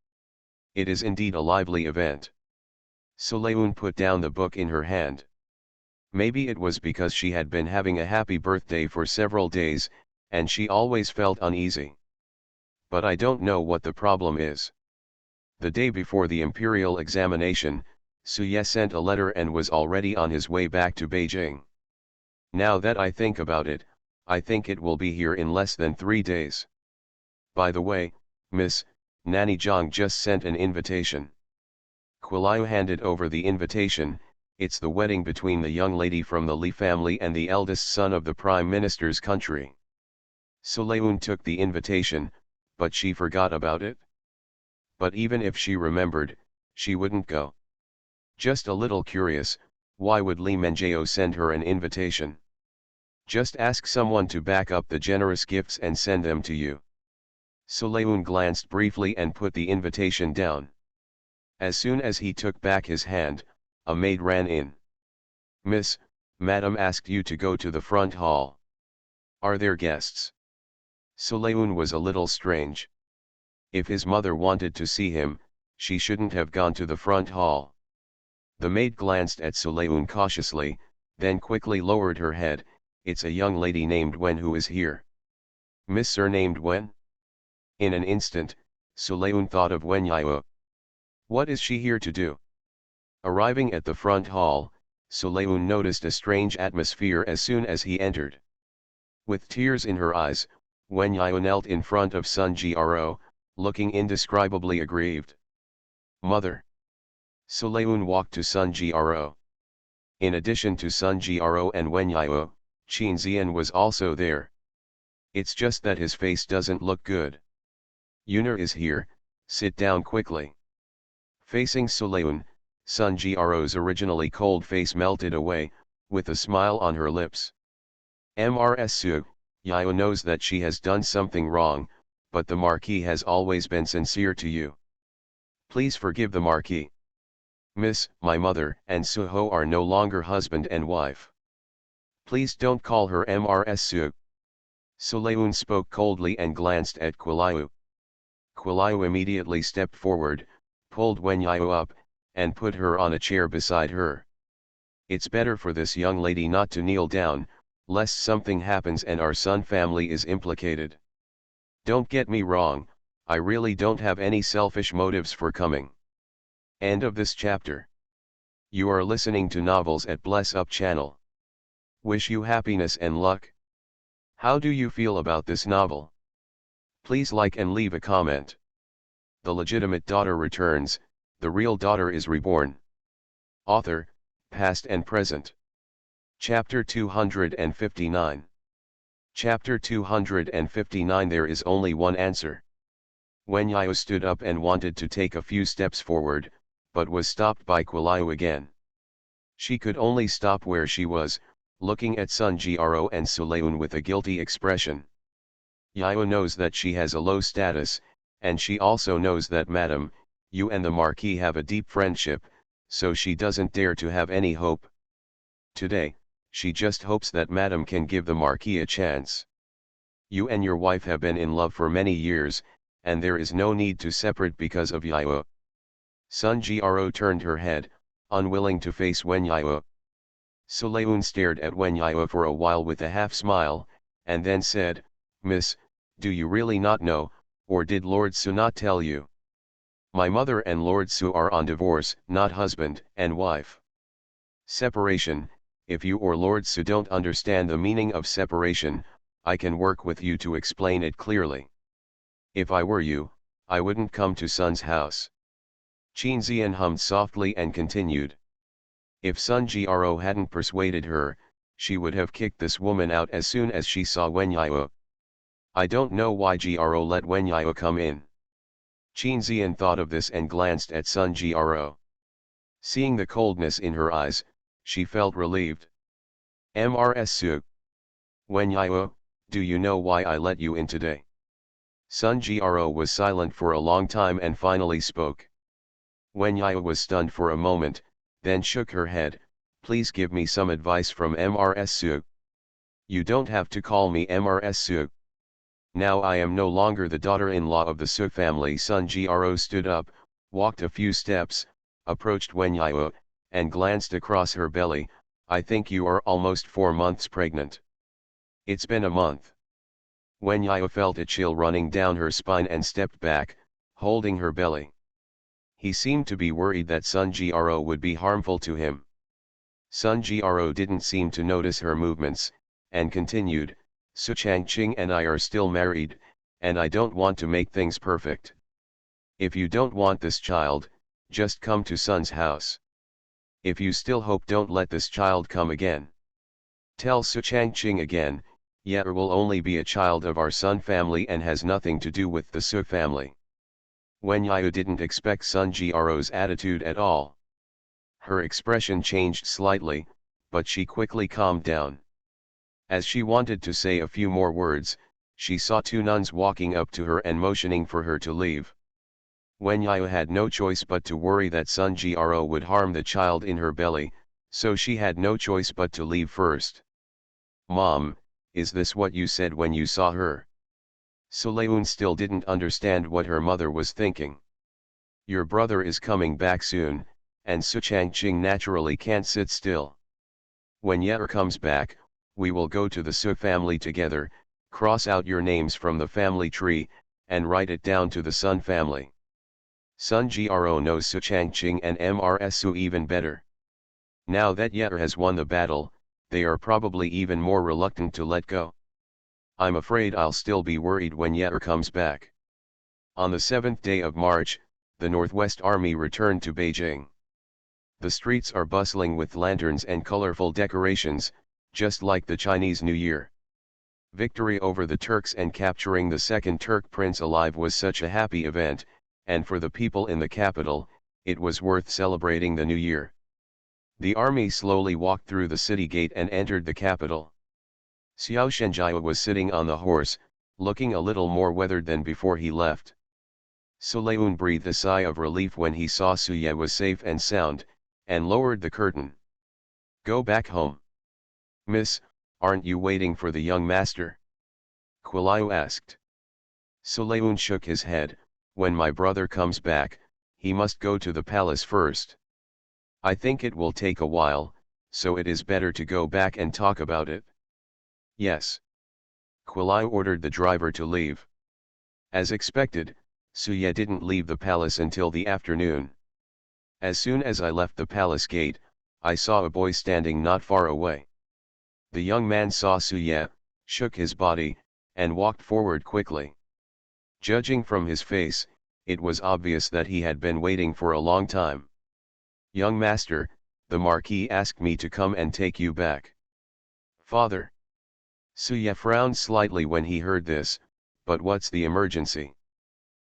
It is indeed a lively event. Sulayun put down the book in her hand. Maybe it was because she had been having a happy birthday for several days, and she always felt uneasy. But I don't know what the problem is. The day before the imperial examination, Suye sent a letter and was already on his way back to Beijing. Now that I think about it, I think it will be here in less than 3 days. By the way, Miss, Nanny Zhang just sent an invitation. Kualayu handed over the invitation. It's the wedding between the young lady from the Li family and the eldest son of the Prime Minister's country. Sulayun took the invitation, but she forgot about it. But even if she remembered, she wouldn't go. Just a little curious, why would Li Menjao send her an invitation? Just ask someone to back up the generous gifts and send them to you. Sulayun glanced briefly and put the invitation down. As soon as he took back his hand, a maid ran in. "Miss, Madam asked you to go to the front hall. Are there guests?" Sulayun was a little strange. If his mother wanted to see him, she shouldn't have gone to the front hall. The maid glanced at Sulayun cautiously, then quickly lowered her head. "It's a young lady named Wen who is here." "Miss surnamed Wen?" In an instant, Sulayun thought of Wen Yao. What is she here to do? Arriving at the front hall, Sulayun noticed a strange atmosphere as soon as he entered. With tears in her eyes, Wen Yao knelt in front of Sun Gro, looking indescribably aggrieved. "Mother." Sulayun walked to Sun Gro. In addition to Sun Gro and Wen Yao, Qin Zian was also there. "It's just that his face doesn't look good." "Yunar is here, sit down quickly." Facing Sulayun, Sun Gro's originally cold face melted away, with a smile on her lips. "Mrs. Su, Yao knows that she has done something wrong, but the Marquis has always been sincere to you. Please forgive the Marquis. Miss, my mother and Suho are no longer husband and wife. Please don't call her Mrs. Su." Sulayun spoke coldly and glanced at Kualayu. Kualayu immediately stepped forward, pulled Wen Yao up, and put her on a chair beside her. "It's better for this young lady not to kneel down, lest something happens and our Sun family is implicated. Don't get me wrong, I really don't have any selfish motives for coming." End of this chapter. You are listening to Novels at Bless Up channel. Wish you happiness and luck. How do you feel about this novel? Please like and leave a comment. The legitimate daughter returns, the real daughter is reborn. Author, Past and Present. Chapter 259. Chapter 259. There is only one answer. Wenyayo stood up and wanted to take a few steps forward, but was stopped by Quilayo again. She could only stop where she was, looking at Sun Gro and Suleun with a guilty expression. Yayo knows that she has a low status, and she also knows that Madame, you and the Marquis have a deep friendship, so she doesn't dare to have any hope. Today, she just hopes that Madame can give the Marquis a chance. You and your wife have been in love for many years, and there is no need to separate because of Yayo. Sun Gro turned her head, unwilling to face Wenyayo. Suleun stared at Wenyayo for a while with a half smile, and then said, "Miss, do you really not know, or did Lord Su not tell you? My mother and Lord Su are on divorce, not husband and wife. Separation, if you or Lord Su don't understand the meaning of separation, I can work with you to explain it clearly. If I were you, I wouldn't come to Sun's house." Qin Zian hummed softly and continued. If Sun Gro hadn't persuaded her, she would have kicked this woman out as soon as she saw Wenyayo. I don't know why Gro let Wenyayo come in. Qin Zian thought of this and glanced at Sun Gro. Seeing the coldness in her eyes, she felt relieved. "Mrs. Wenyayo, do you know why I let you in today?" Sun Gro was silent for a long time and finally spoke. Wenyayo was stunned for a moment, then shook her head. "Please give me some advice from Mrs. You don't have to call me Mrs. Now I am no longer the daughter-in-law of the Su family." Sun Gro stood up, walked a few steps, approached Wenyayo, and glanced across her belly. "I think you are almost 4 months pregnant." "It's been a month." Wenyayo felt a chill running down her spine and stepped back, holding her belly. He seemed to be worried that Sun Gro would be harmful to him. Sun Gro didn't seem to notice her movements, and continued, "Su Changqing and I are still married, and I don't want to make things perfect. If you don't want this child, just come to Sun's house. If you still hope, don't let this child come again. Tell Su Changqing again, Ye'er will only be a child of our Sun family and has nothing to do with the Su family." Wenyayo didn't expect Sun Gro's attitude at all. Her expression changed slightly, but she quickly calmed down. As she wanted to say a few more words, she saw 2 nuns walking up to her and motioning for her to leave. Wenyayo had no choice but to worry that Sun Gro would harm the child in her belly, so she had no choice but to leave first. "Mom, is this what you said when you saw her?" Suleun still didn't understand what her mother was thinking. "Your brother is coming back soon, and Su Changqing naturally can't sit still. When Ye'er comes back, we will go to the Su family together, cross out your names from the family tree, and write it down to the Sun family. Sun Gro knows Su Changqing and Mrs. even better. Now that Ye'er has won the battle, they are probably even more reluctant to let go. I'm afraid I'll still be worried when Ye'er comes back." On the 7th day of March, the Northwest Army returned to Beijing. The streets are bustling with lanterns and colorful decorations, just like the Chinese New Year. Victory over the Turks and capturing the second Turk prince alive was such a happy event, and for the people in the capital, it was worth celebrating the new year. The army slowly walked through the city gate and entered the capital. Xiao Shenjiao was sitting on the horse, looking a little more weathered than before he left. Suleun breathed a sigh of relief when he saw Suye was safe and sound, and lowered the curtain. "Go back home." "Miss, aren't you waiting for the young master?" Quilayo asked. Suleun shook his head. "When my brother comes back, he must go to the palace first. I think it will take a while, so it is better to go back and talk about it." "Yes." Quilayo ordered the driver to leave. As expected, Suye didn't leave the palace until the afternoon. "As soon as I left the palace gate, I saw a boy standing not far away." The young man saw Suye, shook his body, and walked forward quickly. Judging from his face, it was obvious that he had been waiting for a long time. "Young master, the Marquis asked me to come and take you back." "Father." Suya frowned slightly when he heard this, but what's the emergency?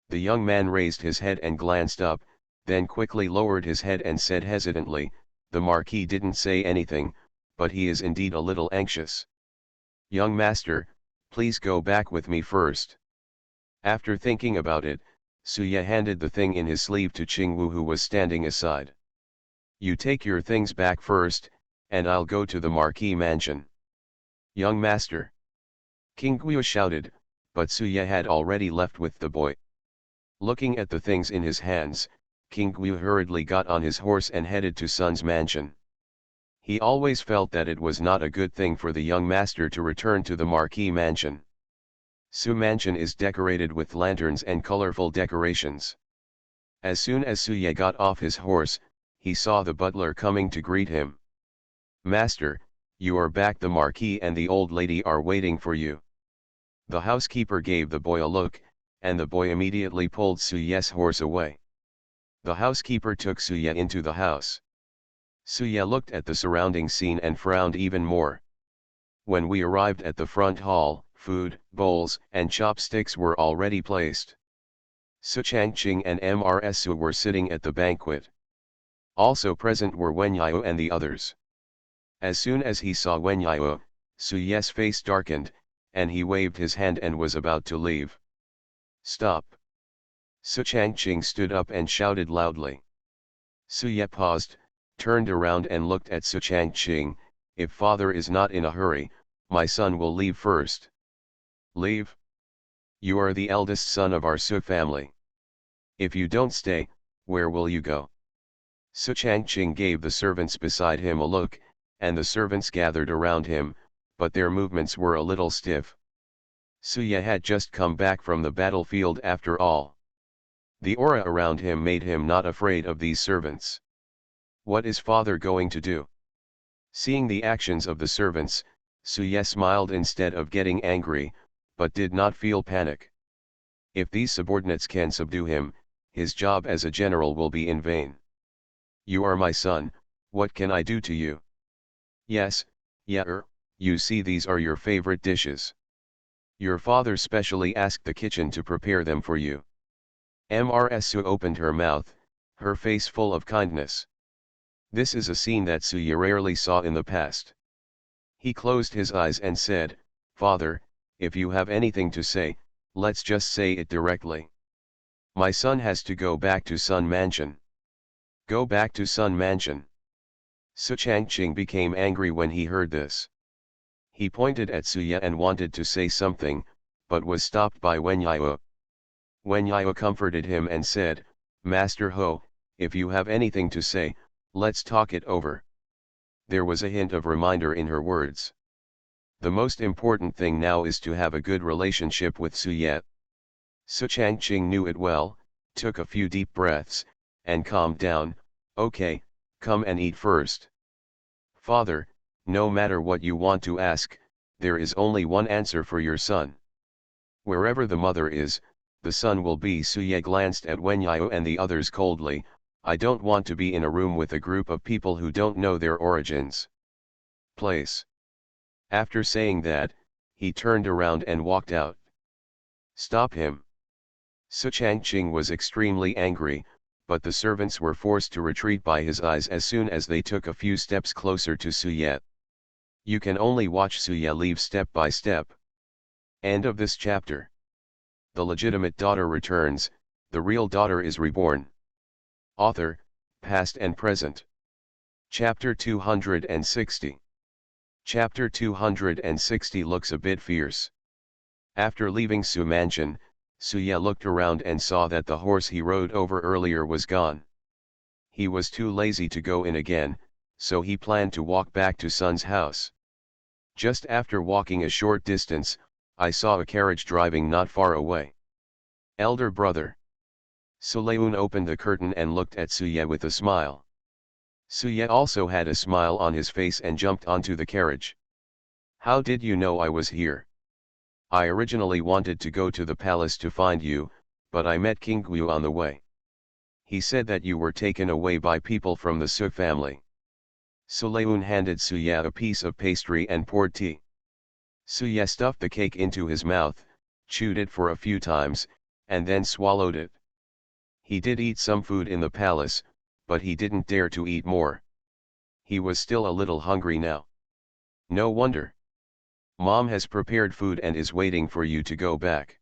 The young man raised his head and glanced up, then quickly lowered his head and said hesitantly, "The Marquis didn't say anything, but he is indeed a little anxious." "Young master, please go back with me first." After thinking about it, Suya handed the thing in his sleeve to Qingwu, who was standing aside. "You take your things back first, and I'll go to the Marquis mansion." "Young master." Qingwu shouted, but Suya had already left with the boy. Looking at the things in his hands, Qingwu hurriedly got on his horse and headed to Sun's mansion. He always felt that it was not a good thing for the young master to return to the Marquis mansion. Su mansion is decorated with lanterns and colorful decorations. As soon as Suya got off his horse, he saw the butler coming to greet him. "Master, you are back. The Marquis and the old lady are waiting for you." The housekeeper gave the boy a look, and the boy immediately pulled Suya's horse away. The housekeeper took Suya into the house. Suya looked at the surrounding scene and frowned even more. When we arrived at the front hall, food, bowls, and chopsticks were already placed. Su Changqing and Mrsu were sitting at the banquet. Also present were Wenyayo and the others. As soon as he saw Wenyayo, Suya's face darkened, and he waved his hand and was about to leave. "Stop!" Su Changqing stood up and shouted loudly. Suya paused, turned around and looked at Su Changqing. "If father is not in a hurry, my son will leave first." "Leave? You are the eldest son of our Su family. If you don't stay, where will you go?" Su Changqing gave the servants beside him a look, and the servants gathered around him, but their movements were a little stiff. Suya had just come back from the battlefield after all. The aura around him made him not afraid of these servants. What is father going to do? Seeing the actions of the servants, Suya smiled instead of getting angry, but did not feel panic. If these subordinates can subdue him, his job as a general will be in vain. "You are my son, what can I do to you?" "Yes, you see these are your favorite dishes. Your father specially asked the kitchen to prepare them for you." Mrsu opened her mouth, her face full of kindness. This is a scene that Suya rarely saw in the past. He closed his eyes and said, "Father, if you have anything to say, let's just say it directly. My son has to go back to Sun Mansion." "Go back to Sun Mansion?" Su Changqing became angry when he heard this. He pointed at Suya and wanted to say something, but was stopped by Wenyayo. Wenyayo comforted him and said, "Master Ho, if you have anything to say, let's talk it over." There was a hint of reminder in her words. The most important thing now is to have a good relationship with Suya. Su Changqing knew it well, took a few deep breaths, and calmed down. "Okay, come and eat first." "Father, no matter what you want to ask, there is only one answer for your son. Wherever the mother is, the son will be." Suya glanced at Wenyayo and the others coldly. "I don't want to be in a room with a group of people who don't know their origins. Place." After saying that, he turned around and walked out. "Stop him." Su Changqing was extremely angry, but the servants were forced to retreat by his eyes as soon as they took a few steps closer to Suya. You can only watch Suya leave step by step. End of this chapter. The legitimate daughter returns, the real daughter is reborn. Author, past and present. Chapter 260. Chapter 260 looks a bit fierce. After leaving Su Mansion, Suya looked around and saw that the horse he rode over earlier was gone. He was too lazy to go in again, so he planned to walk back to Sun's house. Just after walking a short distance, I saw a carriage driving not far away. "Elder brother." Suleun opened the curtain and looked at Suya with a smile. Suya also had a smile on his face and jumped onto the carriage. "How did you know I was here?" "I originally wanted to go to the palace to find you, but I met King Guyu on the way. He said that you were taken away by people from the Su family. Sulayun handed Suya a piece of pastry and poured tea. Suya stuffed the cake into his mouth, chewed it for a few times, and then swallowed it. He did eat some food in the palace, but he didn't dare to eat more. He was still a little hungry now. No wonder. Mom has prepared food and is waiting for you to go back.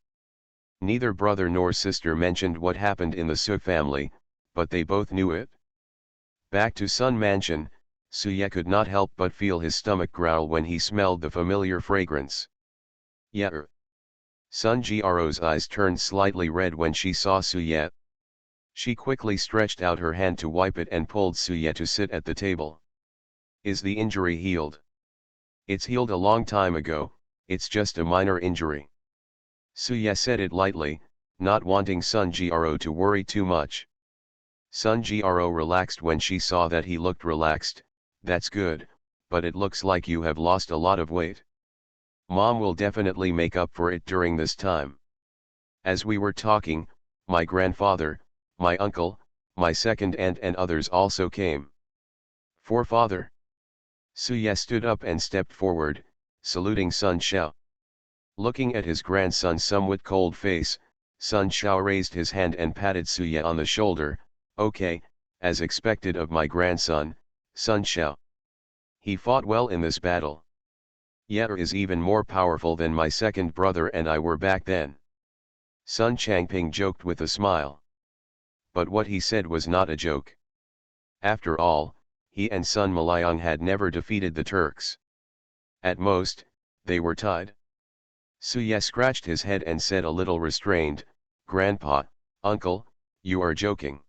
Neither brother nor sister mentioned what happened in the Su family, but they both knew it. Back to Sun Mansion, Suya could not help but feel his stomach growl when he smelled the familiar fragrance. Yeah. Sun Gro's eyes turned slightly red when she saw Suya. She quickly stretched out her hand to wipe it and pulled Suya to sit at the table. Is the injury healed? It's healed a long time ago, it's just a minor injury. Suya said it lightly, not wanting Sun Gro to worry too much. Sun Gro relaxed when she saw that he looked relaxed. That's good, but it looks like you have lost a lot of weight. Mom will definitely make up for it during this time. As we were talking, my grandfather, my uncle, my second aunt and others also came. Forefather. Suya stood up and stepped forward, saluting Sun Xiao. Looking at his grandson's somewhat cold face, Sun Xiao raised his hand and patted Suya on the shoulder. Okay, as expected of my grandson, Sun Xiao. He fought well in this battle. Ye is even more powerful than my second brother and I were back then. Sun Changping joked with a smile. But what he said was not a joke. After all, he and Sun Malayang had never defeated the Turks. At most, they were tied. Suya scratched his head and said a little restrained, Grandpa, Uncle, you are joking.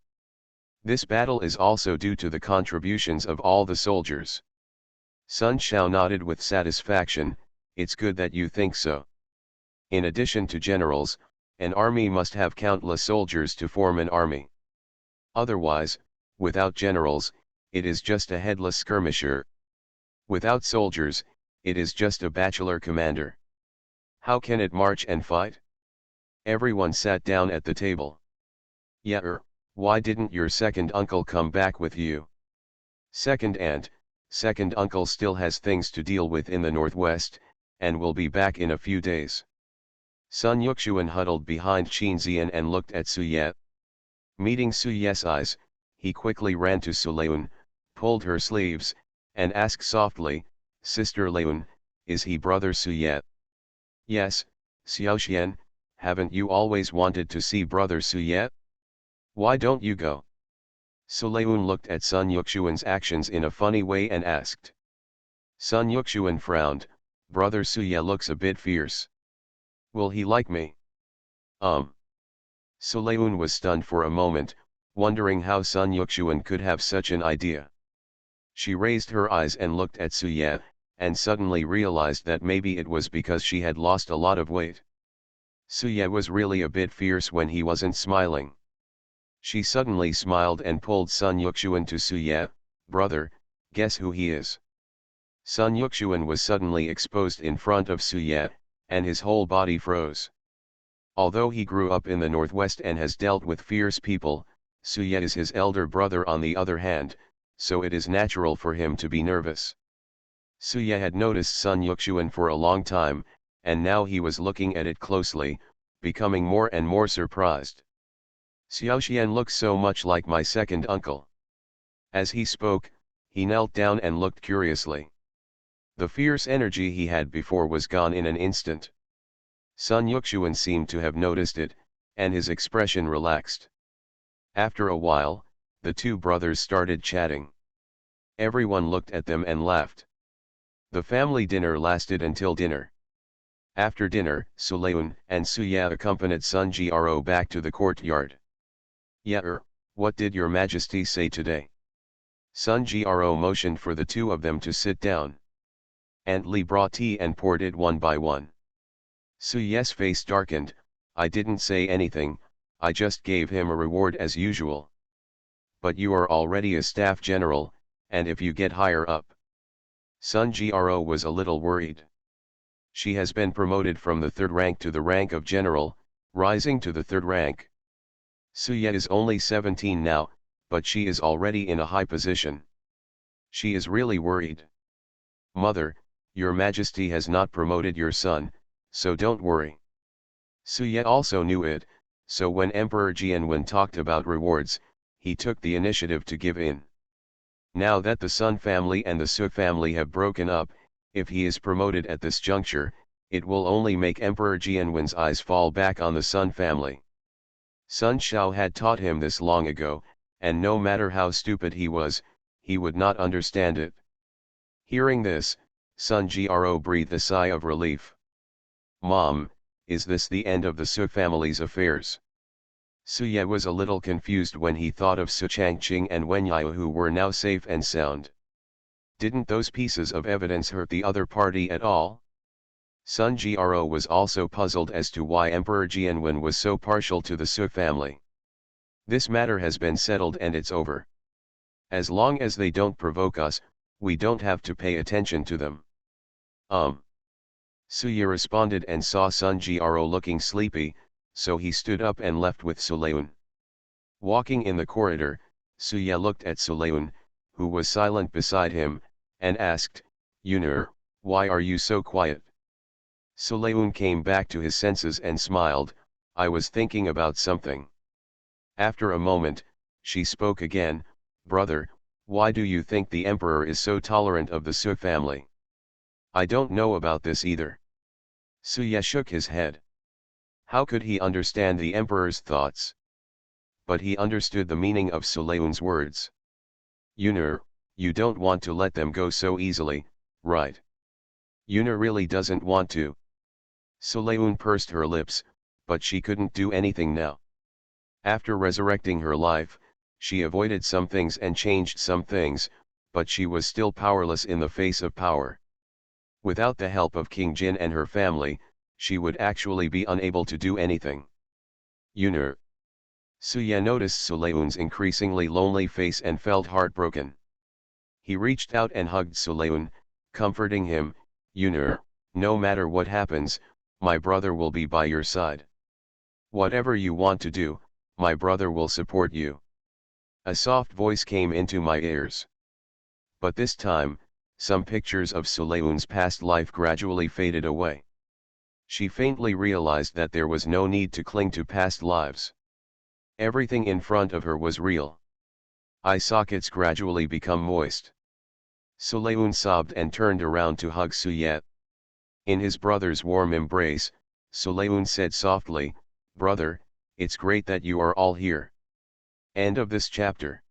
This battle is also due to the contributions of all the soldiers. Sun Xiao nodded with satisfaction. It's good that you think so. In addition to generals, an army must have countless soldiers to form an army. Otherwise, without generals, it is just a headless skirmisher. Without soldiers, it is just a bachelor commander. How can it march and fight? Everyone sat down at the table. Yeah, why didn't your second uncle come back with you? Second aunt, second uncle still has things to deal with in the northwest, and will be back in a few days. Sun Yuxuan huddled behind Qin Zian and looked at Suye. Meeting Suye's eyes, he quickly ran to Sulayun, pulled her sleeves, and asked softly, Sister Leun, is he brother Suye? Yes, Xiaoxian, haven't you always wanted to see brother Suye? Why don't you go? Sulayun looked at Sun Yuxuan's actions in a funny way and asked. Sun Yuxuan frowned, brother Suye looks a bit fierce. Will he like me? Sulayun was stunned for a moment, wondering how Sun Yuxuan could have such an idea. She raised her eyes and looked at Suye, and suddenly realized that maybe it was because she had lost a lot of weight. Suye was really a bit fierce when he wasn't smiling. She suddenly smiled and pulled Sun Yuxuan to Suye. Brother, guess who he is? Sun Yuxuan was suddenly exposed in front of Suye, and his whole body froze. Although he grew up in the northwest and has dealt with fierce people, Suye is his elder brother on the other hand, so it is natural for him to be nervous. Suye had noticed Sun Yuxuan for a long time, and now he was looking at it closely, becoming more and more surprised. Xiaoxian looks so much like my second uncle. As he spoke, he knelt down and looked curiously. The fierce energy he had before was gone in an instant. Sun Yuxuan seemed to have noticed it, and his expression relaxed. After a while, the two brothers started chatting. Everyone looked at them and laughed. The family dinner lasted until dinner. After dinner, Sulayun and Suya accompanied Sun Gro back to the courtyard. Yeah, what did your majesty say today? Sun Gro motioned for the two of them to sit down. Aunt Li brought tea and poured it one by one. Suye's face darkened. I didn't say anything, I just gave him a reward as usual. But you are already a staff general, and if you get higher up. Sun Gro was a little worried. She has been promoted from the third rank to the rank of general, rising to the third rank. Suye is only 17 now, but she is already in a high position. She is really worried. Mother, your majesty has not promoted your son, so don't worry. Suye also knew it, so when Emperor Jianwen talked about rewards, he took the initiative to give in. Now that the Sun family and the Su family have broken up, if he is promoted at this juncture, it will only make Emperor Jianwen's eyes fall back on the Sun family. Sun Shao had taught him this long ago, and no matter how stupid he was, he would not understand it. Hearing this, Sun Gro breathed a sigh of relief. Mom, is this the end of the Su family's affairs? Suye was a little confused when he thought of Su Changqing and Wen Yao, who were now safe and sound. Didn't those pieces of evidence hurt the other party at all? Sun Gro was also puzzled as to why Emperor Jianwen was so partial to the Su family. This matter has been settled and it's over. As long as they don't provoke us, we don't have to pay attention to them. Suye responded and saw Sun Gro looking sleepy, so he stood up and left with Suleun. Walking in the corridor, Suye looked at Suleun, who was silent beside him, and asked, Yunur, why are you so quiet? Suleun came back to his senses and smiled, I was thinking about something. After a moment, she spoke again, brother, why do you think the emperor is so tolerant of the Su family? I don't know about this either. Suye shook his head. How could he understand the emperor's thoughts? But he understood the meaning of Suleun's words. Yunur, you don't want to let them go so easily, right? Yunur really doesn't want to. Suleun pursed her lips, but she couldn't do anything now. After resurrecting her life, she avoided some things and changed some things, but she was still powerless in the face of power. Without the help of King Jin and her family, she would actually be unable to do anything. Yunur. Suye noticed Suleun's increasingly lonely face and felt heartbroken. He reached out and hugged Suleun, comforting him, Yunur, no matter what happens, my brother will be by your side. Whatever you want to do, my brother will support you. A soft voice came into my ears. But this time, some pictures of Suleun's past life gradually faded away. She faintly realized that there was no need to cling to past lives. Everything in front of her was real. Eye sockets gradually become moist. Suleun sobbed and turned around to hug Suye. In his brother's warm embrace, Suleun said softly, Brother, it's great that you are all here. End of this chapter.